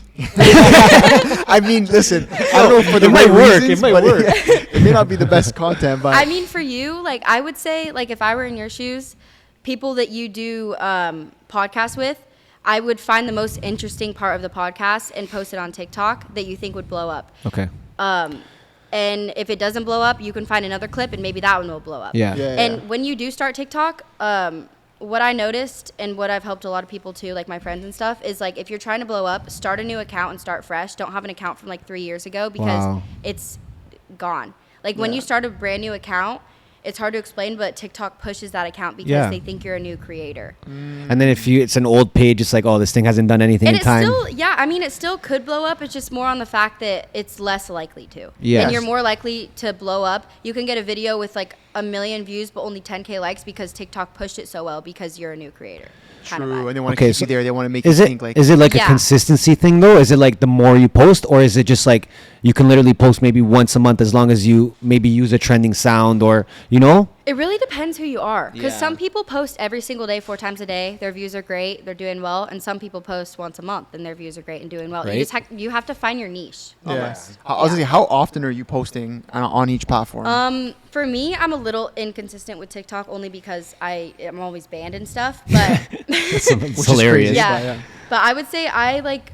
I mean, listen, I don't know for the It might right work, reasons, it might but work. it may not be the best content, but I mean, for you, like, I would say, like, if I were in your shoes, people that you do podcasts with, I would find the most interesting part of the podcast and post it on TikTok that you think would blow up. Okay. And if it doesn't blow up, you can find another clip and maybe that one will blow up. Yeah. And when you do start TikTok, what I noticed and what I've helped a lot of people too, like my friends and stuff, is like if you're trying to blow up, start a new account and start fresh. Don't have an account from like 3 years ago because Wow. it's gone. Like when you start a brand new account, it's hard to explain, but TikTok pushes that account because they think you're a new creator. And then if it's an old page, it's like, oh, this thing hasn't done anything And in it time. still, yeah, I mean, it still could blow up. It's just more on the fact that it's less likely to. Yes. And you're more likely to blow up. You can get a video with like 1 million views, but only 10K likes because TikTok pushed it so well because you're a new creator. Kind of true, vibe. and they want to Okay, keep so you there. They want to make Is you it think like is it like a Yeah. consistency thing though? Is it like the more you post, or is it just like you can literally post maybe once a month as long as you maybe use a trending sound, or you know? It really depends who you are. Because Yeah. some people post every single day, 4 times a day. Their views are great. They're doing well. And some people post once a month and their views are great and doing well. Right. You just you have to find your niche. yeah. almost. I was gonna say, how often are you posting on each platform? For me, I'm a little inconsistent with TikTok only because I'm always banned and stuff. But It's is hilarious. crazy. yeah. Yeah. But I would say I like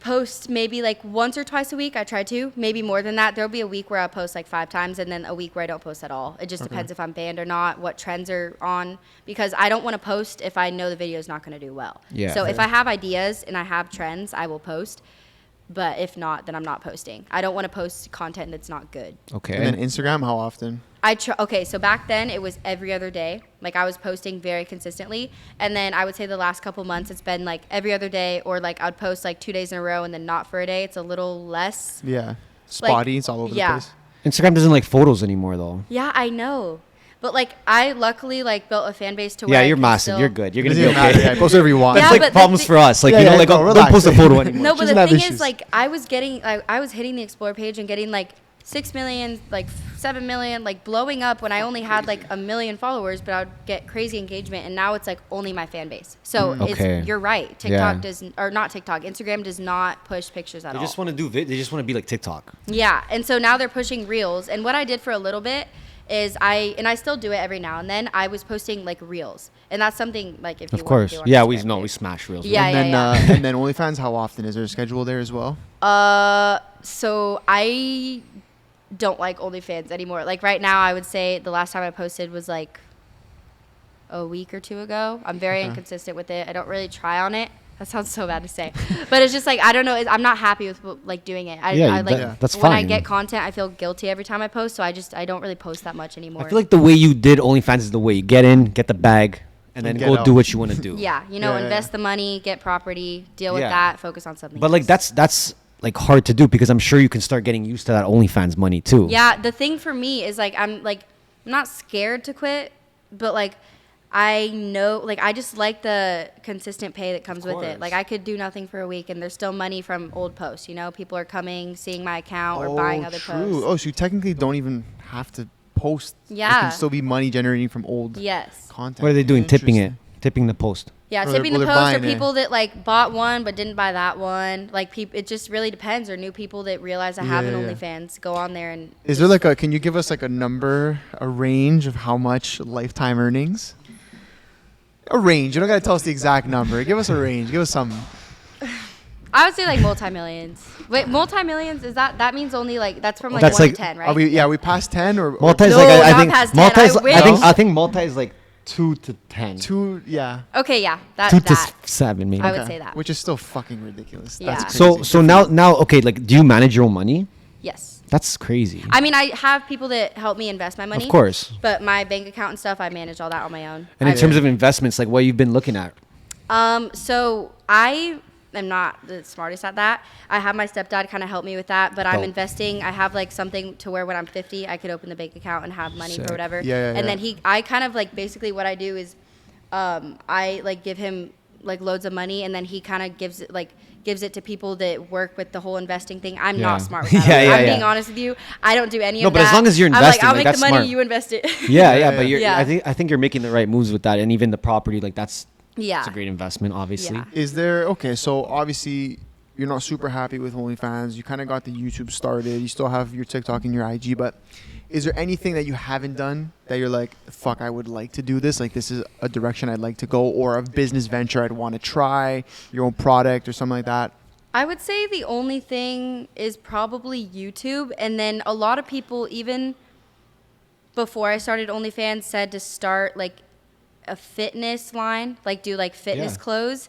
post maybe like once or twice a week. I try to, maybe more than that. There'll be a week where I post like 5 times and then a week where I don't post at all. It just depends if I'm banned or not, what trends are on, because I don't want to post if I know the video is not going to do well. Yeah. So if I have ideas and I have trends, I will post. But if not, then I'm not posting. I don't want to post content that's not good. Okay. And then Instagram, how often? Okay, so back then it was every other day. Like I was posting very consistently, and then I would say the last couple months it's been like every other day, or like I'd post like 2 days in a row and then not for a day. It's a little less. Yeah, spotty. It's all over the place. Instagram doesn't like photos anymore though. Yeah, I know, but like I luckily like built a fan base to where Yeah, I you're can massive. still- You're good. You're It gonna doesn't be even okay. matter. Yeah, post whatever you want. Yeah, That's but like the problems thi- for us. Like Yeah, you know, yeah, like no, don't relax. post a photo anymore. No, but She the doesn't have thing issues. is, like, I was hitting the Explore page and getting like 6 million, like 7 million, like blowing up when I only had like 1 million followers, but I would get crazy engagement, and now it's like only my fan base. So Okay. you're right. Yeah. TikTok not TikTok. Instagram does not push pictures at They all. just want to do. They just want to be like TikTok. Yeah, and so now they're pushing reels. And what I did for a little bit is I still do it every now and then. I was posting like reels, and that's something like if you Of want course. to do on Yeah, Instagram, we too. smash reels. Yeah, and yeah, then yeah. and then OnlyFans, how often is there a schedule there as well? So I don't like OnlyFans anymore. Like right now, I would say the last time I posted was like a week or 2 ago. I'm very inconsistent with it. I don't really try on it. That sounds so bad to say, but it's just like I don't know. I'm not happy with like doing it. I like that's when I fine. get content, I feel guilty every time I post. So I don't really post that much anymore. I feel like the way you did OnlyFans is the way you get in, get the bag, and then get go out. do what you want to do. yeah, you know, Yeah, yeah, invest yeah. the money, get property, deal with Yeah. that, focus on something. But like else. that's like hard to do because I'm sure you can start getting used to that OnlyFans money too. Yeah, the thing for me is like I'm not scared to quit, but like I know like I just like the consistent pay that comes with course. it. Like I could do nothing for a week and there's still money from old posts, you know? People are coming, seeing my account or buying other posts. Oh, so you technically don't even have to post. It Yeah. can still be money generating from old Yes. content. What are they doing? Tipping it, Interesting. tipping the post. Yeah, Or they're- tipping or the they're post or buying it. people that like bought one but didn't buy that one. Like it just really depends. Or new people that realize I have an Yeah, yeah. OnlyFans go on there and Is there like can you give us like a number, a range of how much lifetime earnings? A range. You don't gotta tell us the exact number. Give us a range. Give us some. I would say like multi-millions. Wait, multi-millions, is that means only like that's from like That's 1 like- to 10, right? Are we past 10 or Multi is No, like I not think past 10. multi is I I wish. think multi is like 2 to 10. 2? Yeah. Okay, yeah. 2 to that. 7 maybe. I would say that. Which is still fucking ridiculous. Yeah. That's So crazy. so now okay, like do you manage your own money? Yes. That's crazy. I mean, I have people that help me invest my money. Of course. But my bank account and stuff, I manage all that on my own. And in terms of investments, like what you've been looking at. So I am not the smartest at that. I have my stepdad kind of help me with that, but I'm Dope. investing. I have like something to where when I'm 50, I could open the bank account and have money Sick. for whatever. Yeah, and then I kind of like basically what I do is, I like give him like loads of money, and then he kind of gives it to people that work with the whole investing thing. I'm Yeah. not smart with that. Yeah, I'm yeah. being honest with you. I don't do any No, of but that. as long as you're I'm investing, like, I'll like, make the that's money, smart. you invest it. Yeah, but you're. Yeah. I think you're making the right moves with that, and even the property, like that's Yeah. it's a great investment, obviously. Yeah. Is there okay? So obviously you're not super happy with OnlyFans. You kind of got the YouTube started. You still have your TikTok and your IG, but is there anything that you haven't done that you're like, fuck, I would like to do this? Like this is a direction I'd like to go, or a business venture I'd want to try, your own product or something like that. I would say the only thing is probably YouTube. And then a lot of people, even before I started OnlyFans, said to start like a fitness line, like do like fitness Yeah. clothes.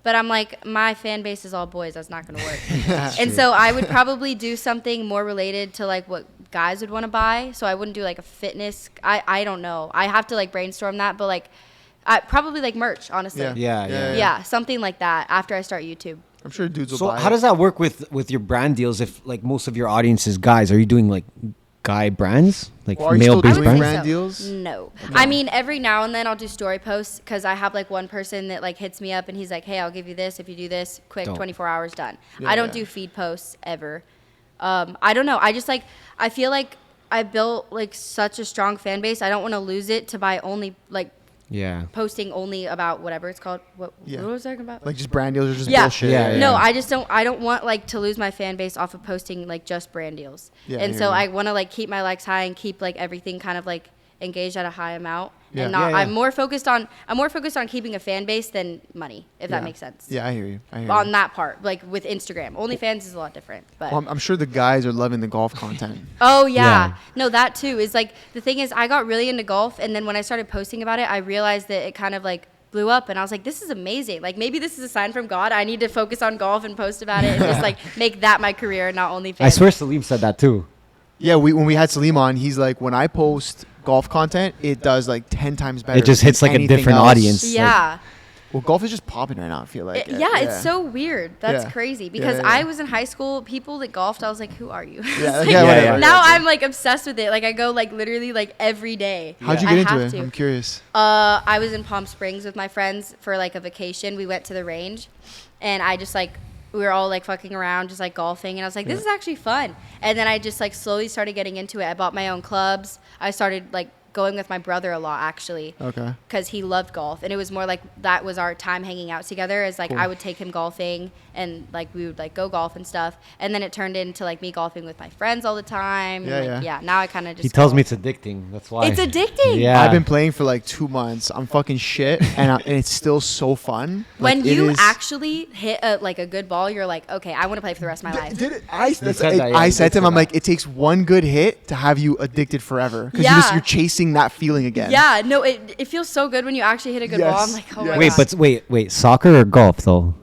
But I'm like, my fan base is all boys. That's not going to work. And so I would probably do something more related to like what guys would want to buy. So I wouldn't do like a fitness. I don't know. I have to like brainstorm that. But like, probably like merch, honestly. Yeah. Yeah, something like that after I start YouTube. I'm sure dudes will So buy how it. does that work with your brand deals? If like most of your audience is guys, are you doing like guy brands, like Well, are you still male-based doing brands? brand deals? No. I mean, every now and then I'll do story posts because I have like one person that like hits me up and he's like, hey, I'll give you this if you do this quick, Dope. 24 hours done. Yeah, I don't yeah. do feed posts ever. I don't know. I just like, I feel like I built like such a strong fan base. I don't want to lose it to buy only like Yeah. posting only about whatever it's called. What was I talking about? Like just brand deals or just Yeah. bullshit? Yeah. No, I just don't. I don't want like to lose my fan base off of posting like just brand deals. Yeah, and I so hear you. I want to like keep my likes high and keep like everything kind of like engaged at a high amount. Yeah. And not. Yeah, yeah. I'm more focused on keeping a fan base than money. If that makes sense. Yeah, I hear you. On that part, like with Instagram, OnlyFans is a lot different. But Well, I'm sure the guys are loving the golf content. oh yeah. Yeah. No, that too is like the thing is I got really into golf, and then when I started posting about it, I realized that it kind of like blew up, and I was like, this is amazing. Like maybe this is a sign from God. I need to focus on golf and post about it and just like make that my career, not OnlyFans. I swear Salim said that too. Yeah, when we had Salim on, he's like, when I post golf content, it does like 10 times better. It just hits than like a anything different else. audience. Yeah. Well, golf is just popping right now, I feel like. Yeah, it's so weird. That's Yeah. crazy because Yeah. I was in high school. People that golfed, I was like, "Who are you?" It's Yeah, like, yeah, whatever. Now I'm like obsessed with it. Like I go like literally like every day. How'd you I get into have it? to. I'm curious. I was in Palm Springs with my friends for like a vacation. We went to the range, and I just like we were all like fucking around, just like golfing, and I was like, this is actually fun. And then I just like slowly started getting into it. I bought my own clubs. I started like going with my brother a lot actually. Okay. Because he loved golf, and it was more like that was our time hanging out together. Is like Cool. I would take him golfing, and like we would like go golf and stuff, and then it turned into like me golfing with my friends all the time. Yeah, and, like, yeah. Now I kind of just. He tells golf. me it's addicting. That's why. It's addicting. Yeah. I've been playing for like 2 months. I'm fucking shit, and it's still so fun. When Like, it you is- actually hit like a good ball, you're like, okay, I want to play for the rest of my life. Did it? I said that, yeah, I you said did to him, say I'm that. like, it takes one good hit to have you addicted forever. Because Yeah. you're chasing that feeling again. Yeah, no, it feels so good when you actually hit a good ball. Yes, I'm like, oh my yes. Wait, god. but wait, soccer or golf though?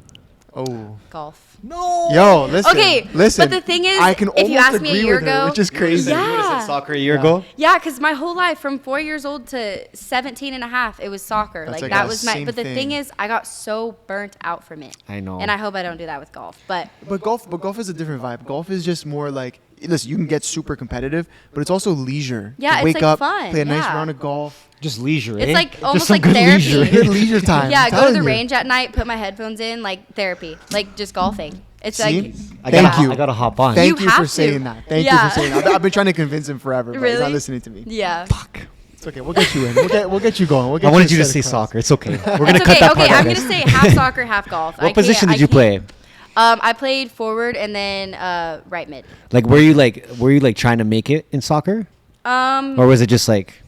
Oh. Golf. No. Yo, listen. Okay, listen. but the thing is, I can if you almost asked me a agree year with her, ago- which is crazy. Yeah. Soccer a year ago. Yeah, because my whole life from 4 years old to 17 and a half, it was soccer. That's Like like that the was my. same But the thing. thing is, I got so burnt out from it. I know. And I hope I don't do that with golf. But But golf is a different vibe. Golf is just more like, listen, you can get super competitive, but it's also leisure. Yeah, To it's wake like up, fun, play a nice yeah. round of golf. Just leisure. it's eh? like Just almost some like good therapy. leisure. Good leisure time. Yeah, I'm go to telling the you. range at night, put my headphones in, like therapy, like just golfing. It's See? like Thank you. I gotta hop on. Thank You you for have to. saying that. Thank you Yeah. for saying that. I've been trying to convince him forever, but he's Really? not listening to me. yeah. It's okay. We'll get you in. We'll get you going. We'll get I wanted you to set say across. soccer. It's okay. We're gonna It's cut okay. that Okay, part out. I'm gonna guys. say half soccer, half golf. What position did you play? I played forward and then right mid. Like, were you like trying to make it in soccer, or was it just like,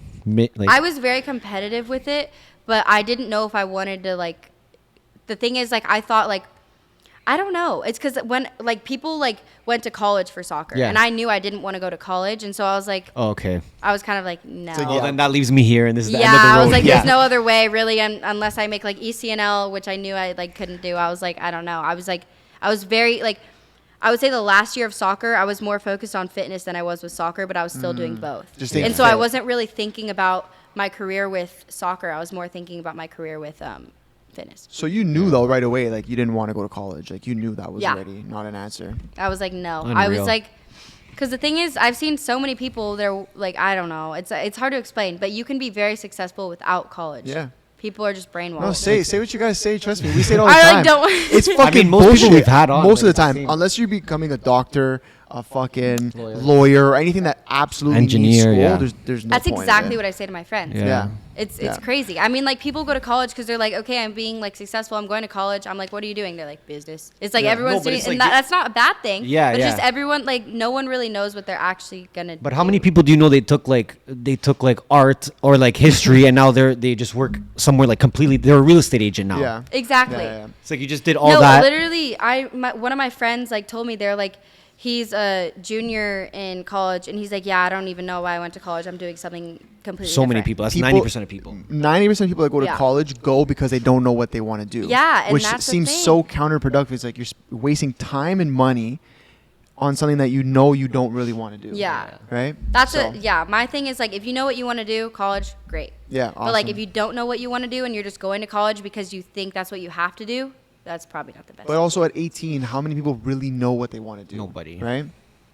I was very competitive with it, but I didn't know if I wanted to like. The thing is, like, I thought like, I don't know. It's because when like people like went to college for soccer, Yeah. and I knew I didn't want to go to college, and so I was like, Oh, okay. I was kind of like, no. like, Well, then that leaves me here, and this is the Yeah, end of the road. I was like, yeah. there's no other way really, unless I make like ECNL, which I knew I like couldn't do. I was like, I don't know. I was very like, I would say the last year of soccer, I was more focused on fitness than I was with soccer, but I was still doing both. Just staying and so I fit. wasn't really thinking about my career with soccer. I was more thinking about my career with fitness. So you knew though right away, like you didn't want to go to college. Like you knew that was Yeah. already not an answer. I was like, no. I was Unreal. like, because the thing is, I've seen so many people. They're like, I don't know. It's hard to explain, but you can be very successful without college. Yeah. People are just brainwashed. No, say what you guys say. Trust me, we say it all the I, time. like, don't- It's fucking most people bullshit. we've had on, most of like, the time, I've seen. unless you're becoming a doctor, a fucking lawyer, or anything that absolutely needs Engineer, school. yeah. There's no That's point. exactly what I say to my friends. Yeah. It's Yeah. crazy. I mean, like people go to college because they're like, okay, I'm being like successful. I'm going to college. I'm like, what are you doing? They're like, business. It's like Yeah. everyone's No, but doing, it's and like that's not a bad thing. Yeah, but it's yeah. just everyone like no one really knows what they're actually gonna. But how many people do you know they took like art or like history and now they just work somewhere like completely, they're a real estate agent now. Yeah. Exactly. Yeah. It's like you just did all No, that. literally, one of my friends like told me they're like, he's a junior in college, and he's like, yeah, I don't even know why I went to college. I'm doing something completely. So many different." people. That's People- 90% of people. 90% of people that go to Yeah. college go because they don't know what they want to do. Yeah, and which that's the seems thing. so counterproductive. It's like you're wasting time and money on something that you know you don't really want to do. Yeah. Right. That's So, my thing is like, if you know what you want to do, college, great. Yeah. But like, awesome. if you don't know what you want to do and you're just going to college because you think that's what you have to do, that's probably not the best. But also at 18, how many people really know what they want to do? Nobody. Right.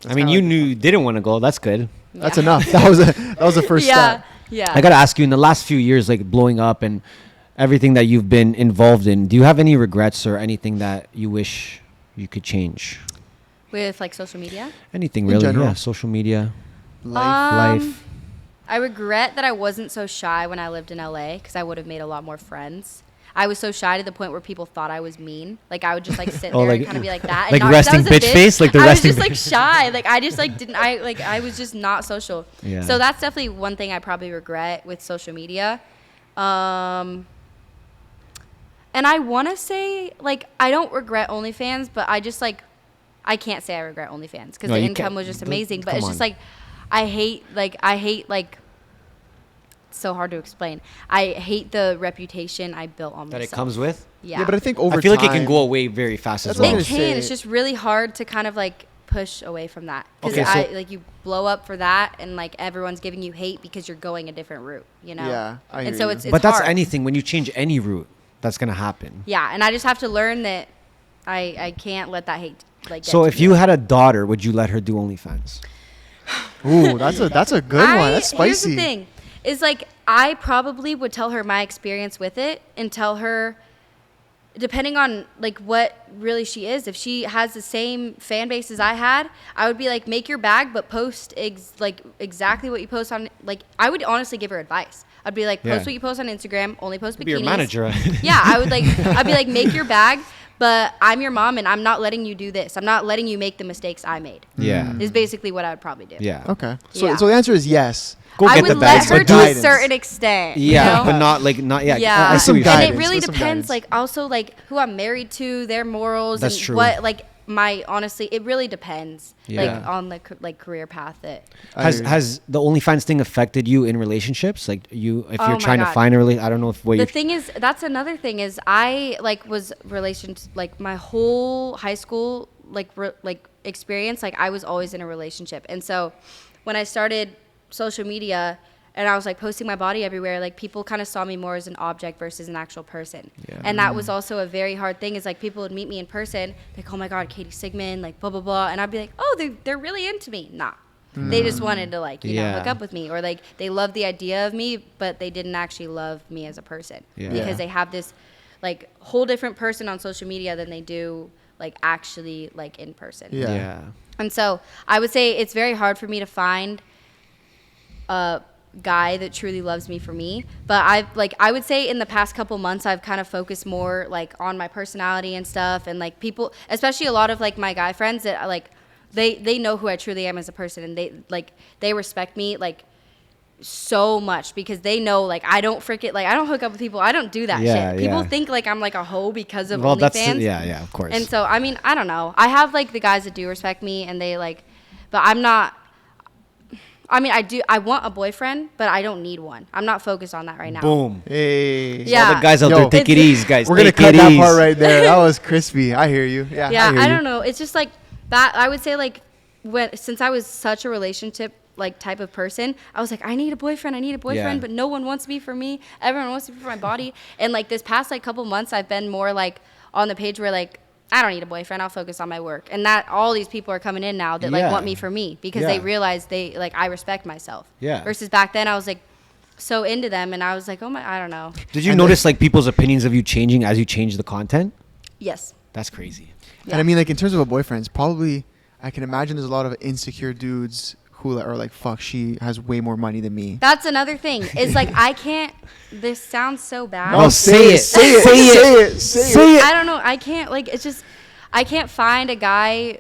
I mean, you knew you didn't want to go. That's good. That's enough. That was the first yeah, step. yeah. I got to ask you, in the last few years, like blowing up and everything that you've been involved in, do you have any regrets or anything that you wish you could change? With like social media. Anything In really? general. Yeah, social media, Life. life. I regret that I wasn't so shy when I lived in LA because I would have made a lot more friends. I was so shy to the point where people thought I was mean. Like I would just like sit Oh, there like- and kind of be like that. like and not 'cause I resting was a bitch face? Like the I resting was just like bitch- shy. Like I just like didn't. I was just not social. Yeah. So that's definitely one thing I probably regret with social media. And I want to say like I don't regret OnlyFans, but I just like I can't say I regret OnlyFans because No, the you income can't. was just Don't- amazing. But come it's on. just like I hate it's so hard to explain. I hate the reputation I built on That myself. it comes with? Yeah. But I think over I feel like it can time- go away very fast as That's what well. I'm It gonna can. say- It's just really hard to kind of like push away from that because Okay, so- I like you blow up for that and like everyone's giving you hate because you're going a different route, you know. Yeah, I and hear so you. it's But that's hard. anything. When you change any route, that's going to happen. Yeah, and I just have to learn that I can't let that hate like. Get So to if me. you had a daughter, would you let her do OnlyFans? Ooh, that's a good one. That's spicy. Here's the thing, is like I probably would tell her my experience with it and tell her, depending on like what really she is, if she has the same fan base as I had, I would be like, make your bag, but post exactly what you post on. Like I would honestly give her advice. I'd be like, post Yeah. what you post on Instagram, only post bikinis. Be your manager. Yeah, I'd be like, make your bag, but I'm your mom and I'm not letting you do this. I'm not letting you make the mistakes I made. Yeah. Is basically what I would probably do. Yeah. Okay. So Yeah. so the answer is yes. Go I get would the let bags, her but to do a guidance. certain extent. Yeah, you know? but not yeah. Yeah, I see what Some you're and saying. it really With some depends, guidance. like also like who I'm married to, their morals, That's and true. what like my honestly, it really depends, like Yeah. on the like career path that. Has the OnlyFans thing affected you in relationships? Like if Oh you're my trying to God. find a relationship, I don't know if what The you're. thing is, that's another thing is I like was like my whole high school like experience, like I was always in a relationship, and so when I started social media and I was like posting my body everywhere, like people kind of saw me more as an object versus an actual person. Yeah. And that was also a very hard thing, is like people would meet me in person, like, oh my God, Katie Sigmond, like blah, blah, blah. And I'd be like, oh, they're really into me. Nah. They just wanted to like, you know, Yeah. hook up with me, or like they loved the idea of me, but they didn't actually love me as a person. Yeah. Because Yeah. they have this like whole different person on social media than they do like actually like in person. Yeah. Yeah. And so I would say it's very hard for me to find a guy that truly loves me for me. But I would say in the past couple months, I've kind of focused more like on my personality and stuff. And like people, especially a lot of like my guy friends that like, they know who I truly am as a person, and they respect me like so much because they know like I don't hook up with people. I don't do that Yeah, shit. People yeah. think like I'm like a hoe because of Well, that's OnlyFans. yeah, of course. And so, I mean, I don't know. I have like the guys that do respect me, and they like, but I'm not. I mean, I want a boyfriend, but I don't need one. I'm not focused on that right now. Boom. Hey. Yeah. All the guys out Yo. there, take it It's- easy, guys. We're gonna Take cut it that easy. part right there. That was crispy. I hear you. Yeah. Yeah, hear I you. don't know. It's just like that I would say like since I was such a relationship like type of person, I was like, I need a boyfriend, Yeah. but no one wants me for me. Everyone wants me for my body. And like this past like couple months, I've been more like on the page where like I don't need a boyfriend. I'll focus on my work. And that all these people are coming in now that like Yeah. want me for me because Yeah. they realize they like I respect myself. Yeah. Versus back then, I was like so into them, and I was like, oh my, I don't know. Did you notice like people's opinions of you changing as you change the content? Yes. That's crazy. And I mean, like in terms of a boyfriend, it's probably I can imagine there's a lot of insecure dudes who are like, fuck, she has way more money than me. That's another thing. Is like I can't. This sounds so bad. No, say it. Say it. Say it. Say it. Say it. I don't know. I can't like. It's just I can't find a guy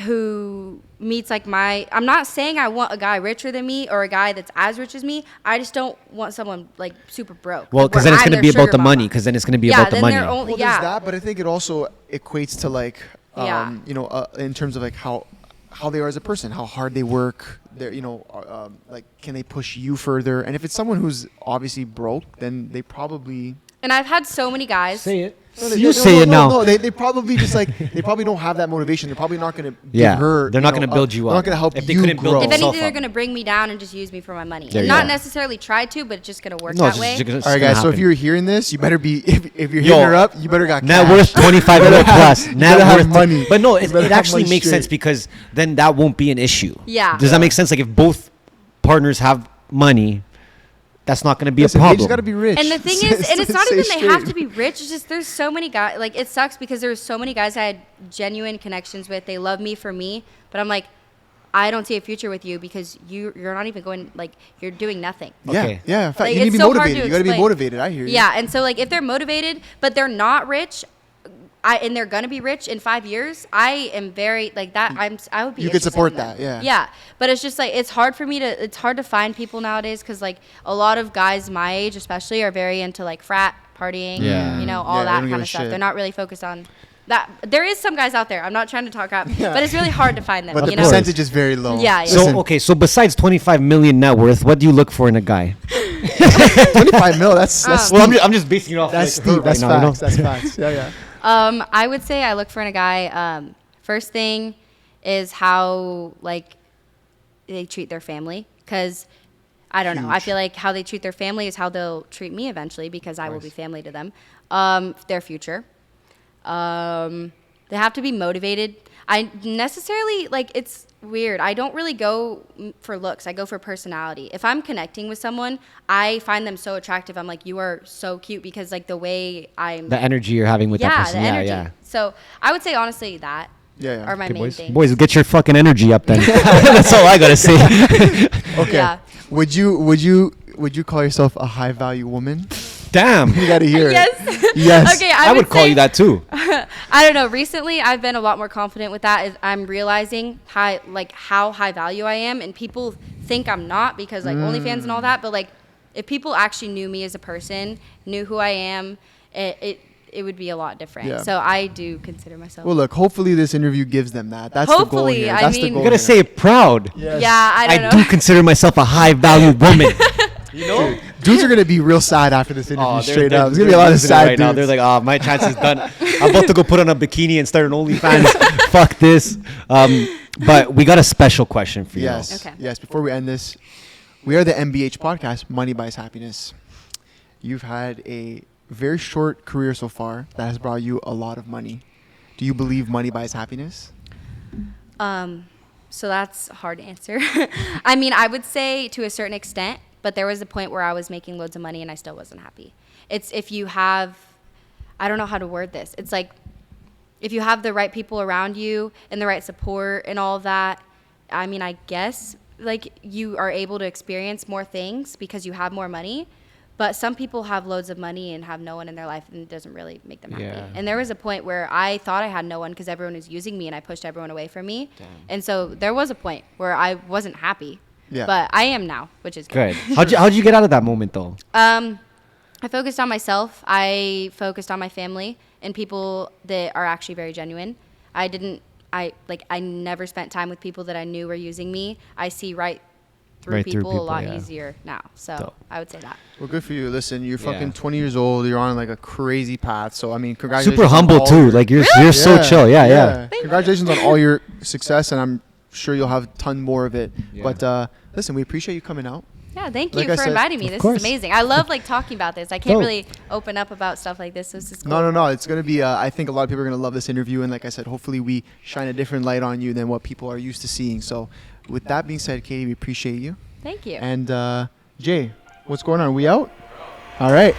who meets like my. I'm not saying I want a guy richer than me or a guy that's as rich as me. I just don't want someone like super broke. Well, where because then it's I'm going to their be about sugar the mama. money. Because then it's going to be Yeah, about the then money. they're only- Well, yeah. there's that, but I think it also equates to like, Yeah. you know, in terms of like how they are as a person, how hard they work. They're, you know, like can they push you further? And if it's someone who's obviously broke, then they probably. And I've had so many guys. Say it. No, You say it now. No, they probably just like they probably don't have that motivation. They're probably not going to Yeah, give her. they're not gonna build you They're up. not going to help If they you couldn't build grow. If themselves anything, they're up. gonna bring me down and just use me for my money. There you Not go. necessarily try to, but it's just gonna work No, that it's way. just gonna- All right, guys. So if happen. you're hearing this, you better be. If you're Yo, hitting her up, you better got Net cash. worth 25 million plus. You Net better have worth money. But no, You it better have actually money makes sense straight. because then that won't be an issue. Yeah. Does that make sense? Like if both partners have money, that's not going to be Listen, a they problem. just got to be rich. And the thing is, and it's not Say even they have straight. to be rich. It's just there's so many guys. Like it sucks because there's so many guys I had genuine connections with. They love me for me, but I'm like, I don't see a future with you because you're not even going. Like you're doing nothing. Yeah, Okay. yeah. In fact, Like, you need to it's be so hard motivated. to You got to be explain. motivated. I hear you. Yeah, and so like if they're motivated but they're not rich, and they're gonna be rich in 5 years, I am very like that. I would be. You could interested support in them. that, yeah. Yeah, but it's just like it's hard for me to. It's hard to find people nowadays because like a lot of guys my age, especially, are very into like frat partying. Yeah. You know Yeah, all they that don't give kind a of stuff. shit. They're not really focused on. That there is some guys out there. I'm not trying to talk crap, but it's really hard to find them. But the you know? percentage is very low. Yeah, yeah. So Listen, okay, so besides 25 million net worth, what do you look for in a guy? 25 mil. That's Well, I'm just basing it off. that's like, her steep. That's right now, you know? facts. That's facts. Yeah, yeah. I would say I look for in a guy. First thing is how like they treat their family, because I don't know. I Huge. feel like how they treat their family is how they'll treat me eventually, because I will be family to them. Their future. They have to be motivated. I necessarily like it's weird. I don't really go for looks. I go for personality. If I'm connecting with someone, I find them so attractive. I'm like, you are so cute, because like the way I'm The energy you're having with that yeah, person. the energy. Yeah, So I would say honestly that Yeah, yeah. are my yeah. main Boys, things. boys, get your fucking energy up then. That's all I gotta say. Okay. Yeah. Would you call yourself a high value woman? Damn. You gotta hear Yes. it. Yes. Okay, I would call say- you that too. I don't know. Recently, I've been a lot more confident with that. I'm realizing how high value I am, and people think I'm not because like OnlyFans and all that. But like, if people actually knew me as a person, knew who I am, it would be a lot different. Yeah. So I do consider myself. Well, look. Hopefully, this interview gives them that. That's the goal Hopefully, here. I That's mean- the goal. You gotta here. say it proud. Yes. yeah, I don't I know. do consider myself a high value woman. You know? Dudes are gonna be real sad after this interview. Oh, Straight up, there's gonna be a lot of losing it sad right dudes. now. They're like, oh, my chance is done. I'm about to go put on a bikini and start an OnlyFans. Fuck this. But we got a special question for you. Yes. Okay. Yes. Before we end this, we are the MBH podcast, Money Buys Happiness. You've had a very short career so far that has brought you a lot of money. Do you believe money buys happiness? So that's a hard answer. I mean, I would say to a certain extent, but there was a point where I was making loads of money and I still wasn't happy. It's if you have, I don't know how to word this. It's like if you have the right people around you and the right support and all of that, I mean, I guess like you are able to experience more things because you have more money. But some people have loads of money and have no one in their life, and it doesn't really make them happy. Yeah. And there was a point where I thought I had no one because everyone was using me, and I pushed everyone away from me. And so there was a point where I wasn't happy. Yeah. But I am now, which is good. Good. How'd you get out of that moment though? I focused on myself. I focused on my family and people that are actually very genuine. I never spent time with people that I knew were using me. I see right through Right through people a people, lot yeah. easier now. So Dope. I would say that. Well, good for you. Listen, you're Yeah. fucking 20 years old. You're on like a crazy path. So I mean, congratulations. Super on humble all too. your- Like you're so chill. Yeah. Congratulations on all your success, and I'm sure you'll have a ton more of it. Yeah. But listen, we appreciate you coming out. Yeah, thank Like you I for said- inviting me. Of This course. is amazing. I love like talking about this. I can't Dope. really open up about stuff like this. So this is cool. No. It's gonna be. I think a lot of people are gonna love this interview, and like I said, hopefully we shine a different light on you than what people are used to seeing. So, with that being said, Katie, we appreciate you. Thank you. And Jay, what's going on? Are we out? All right.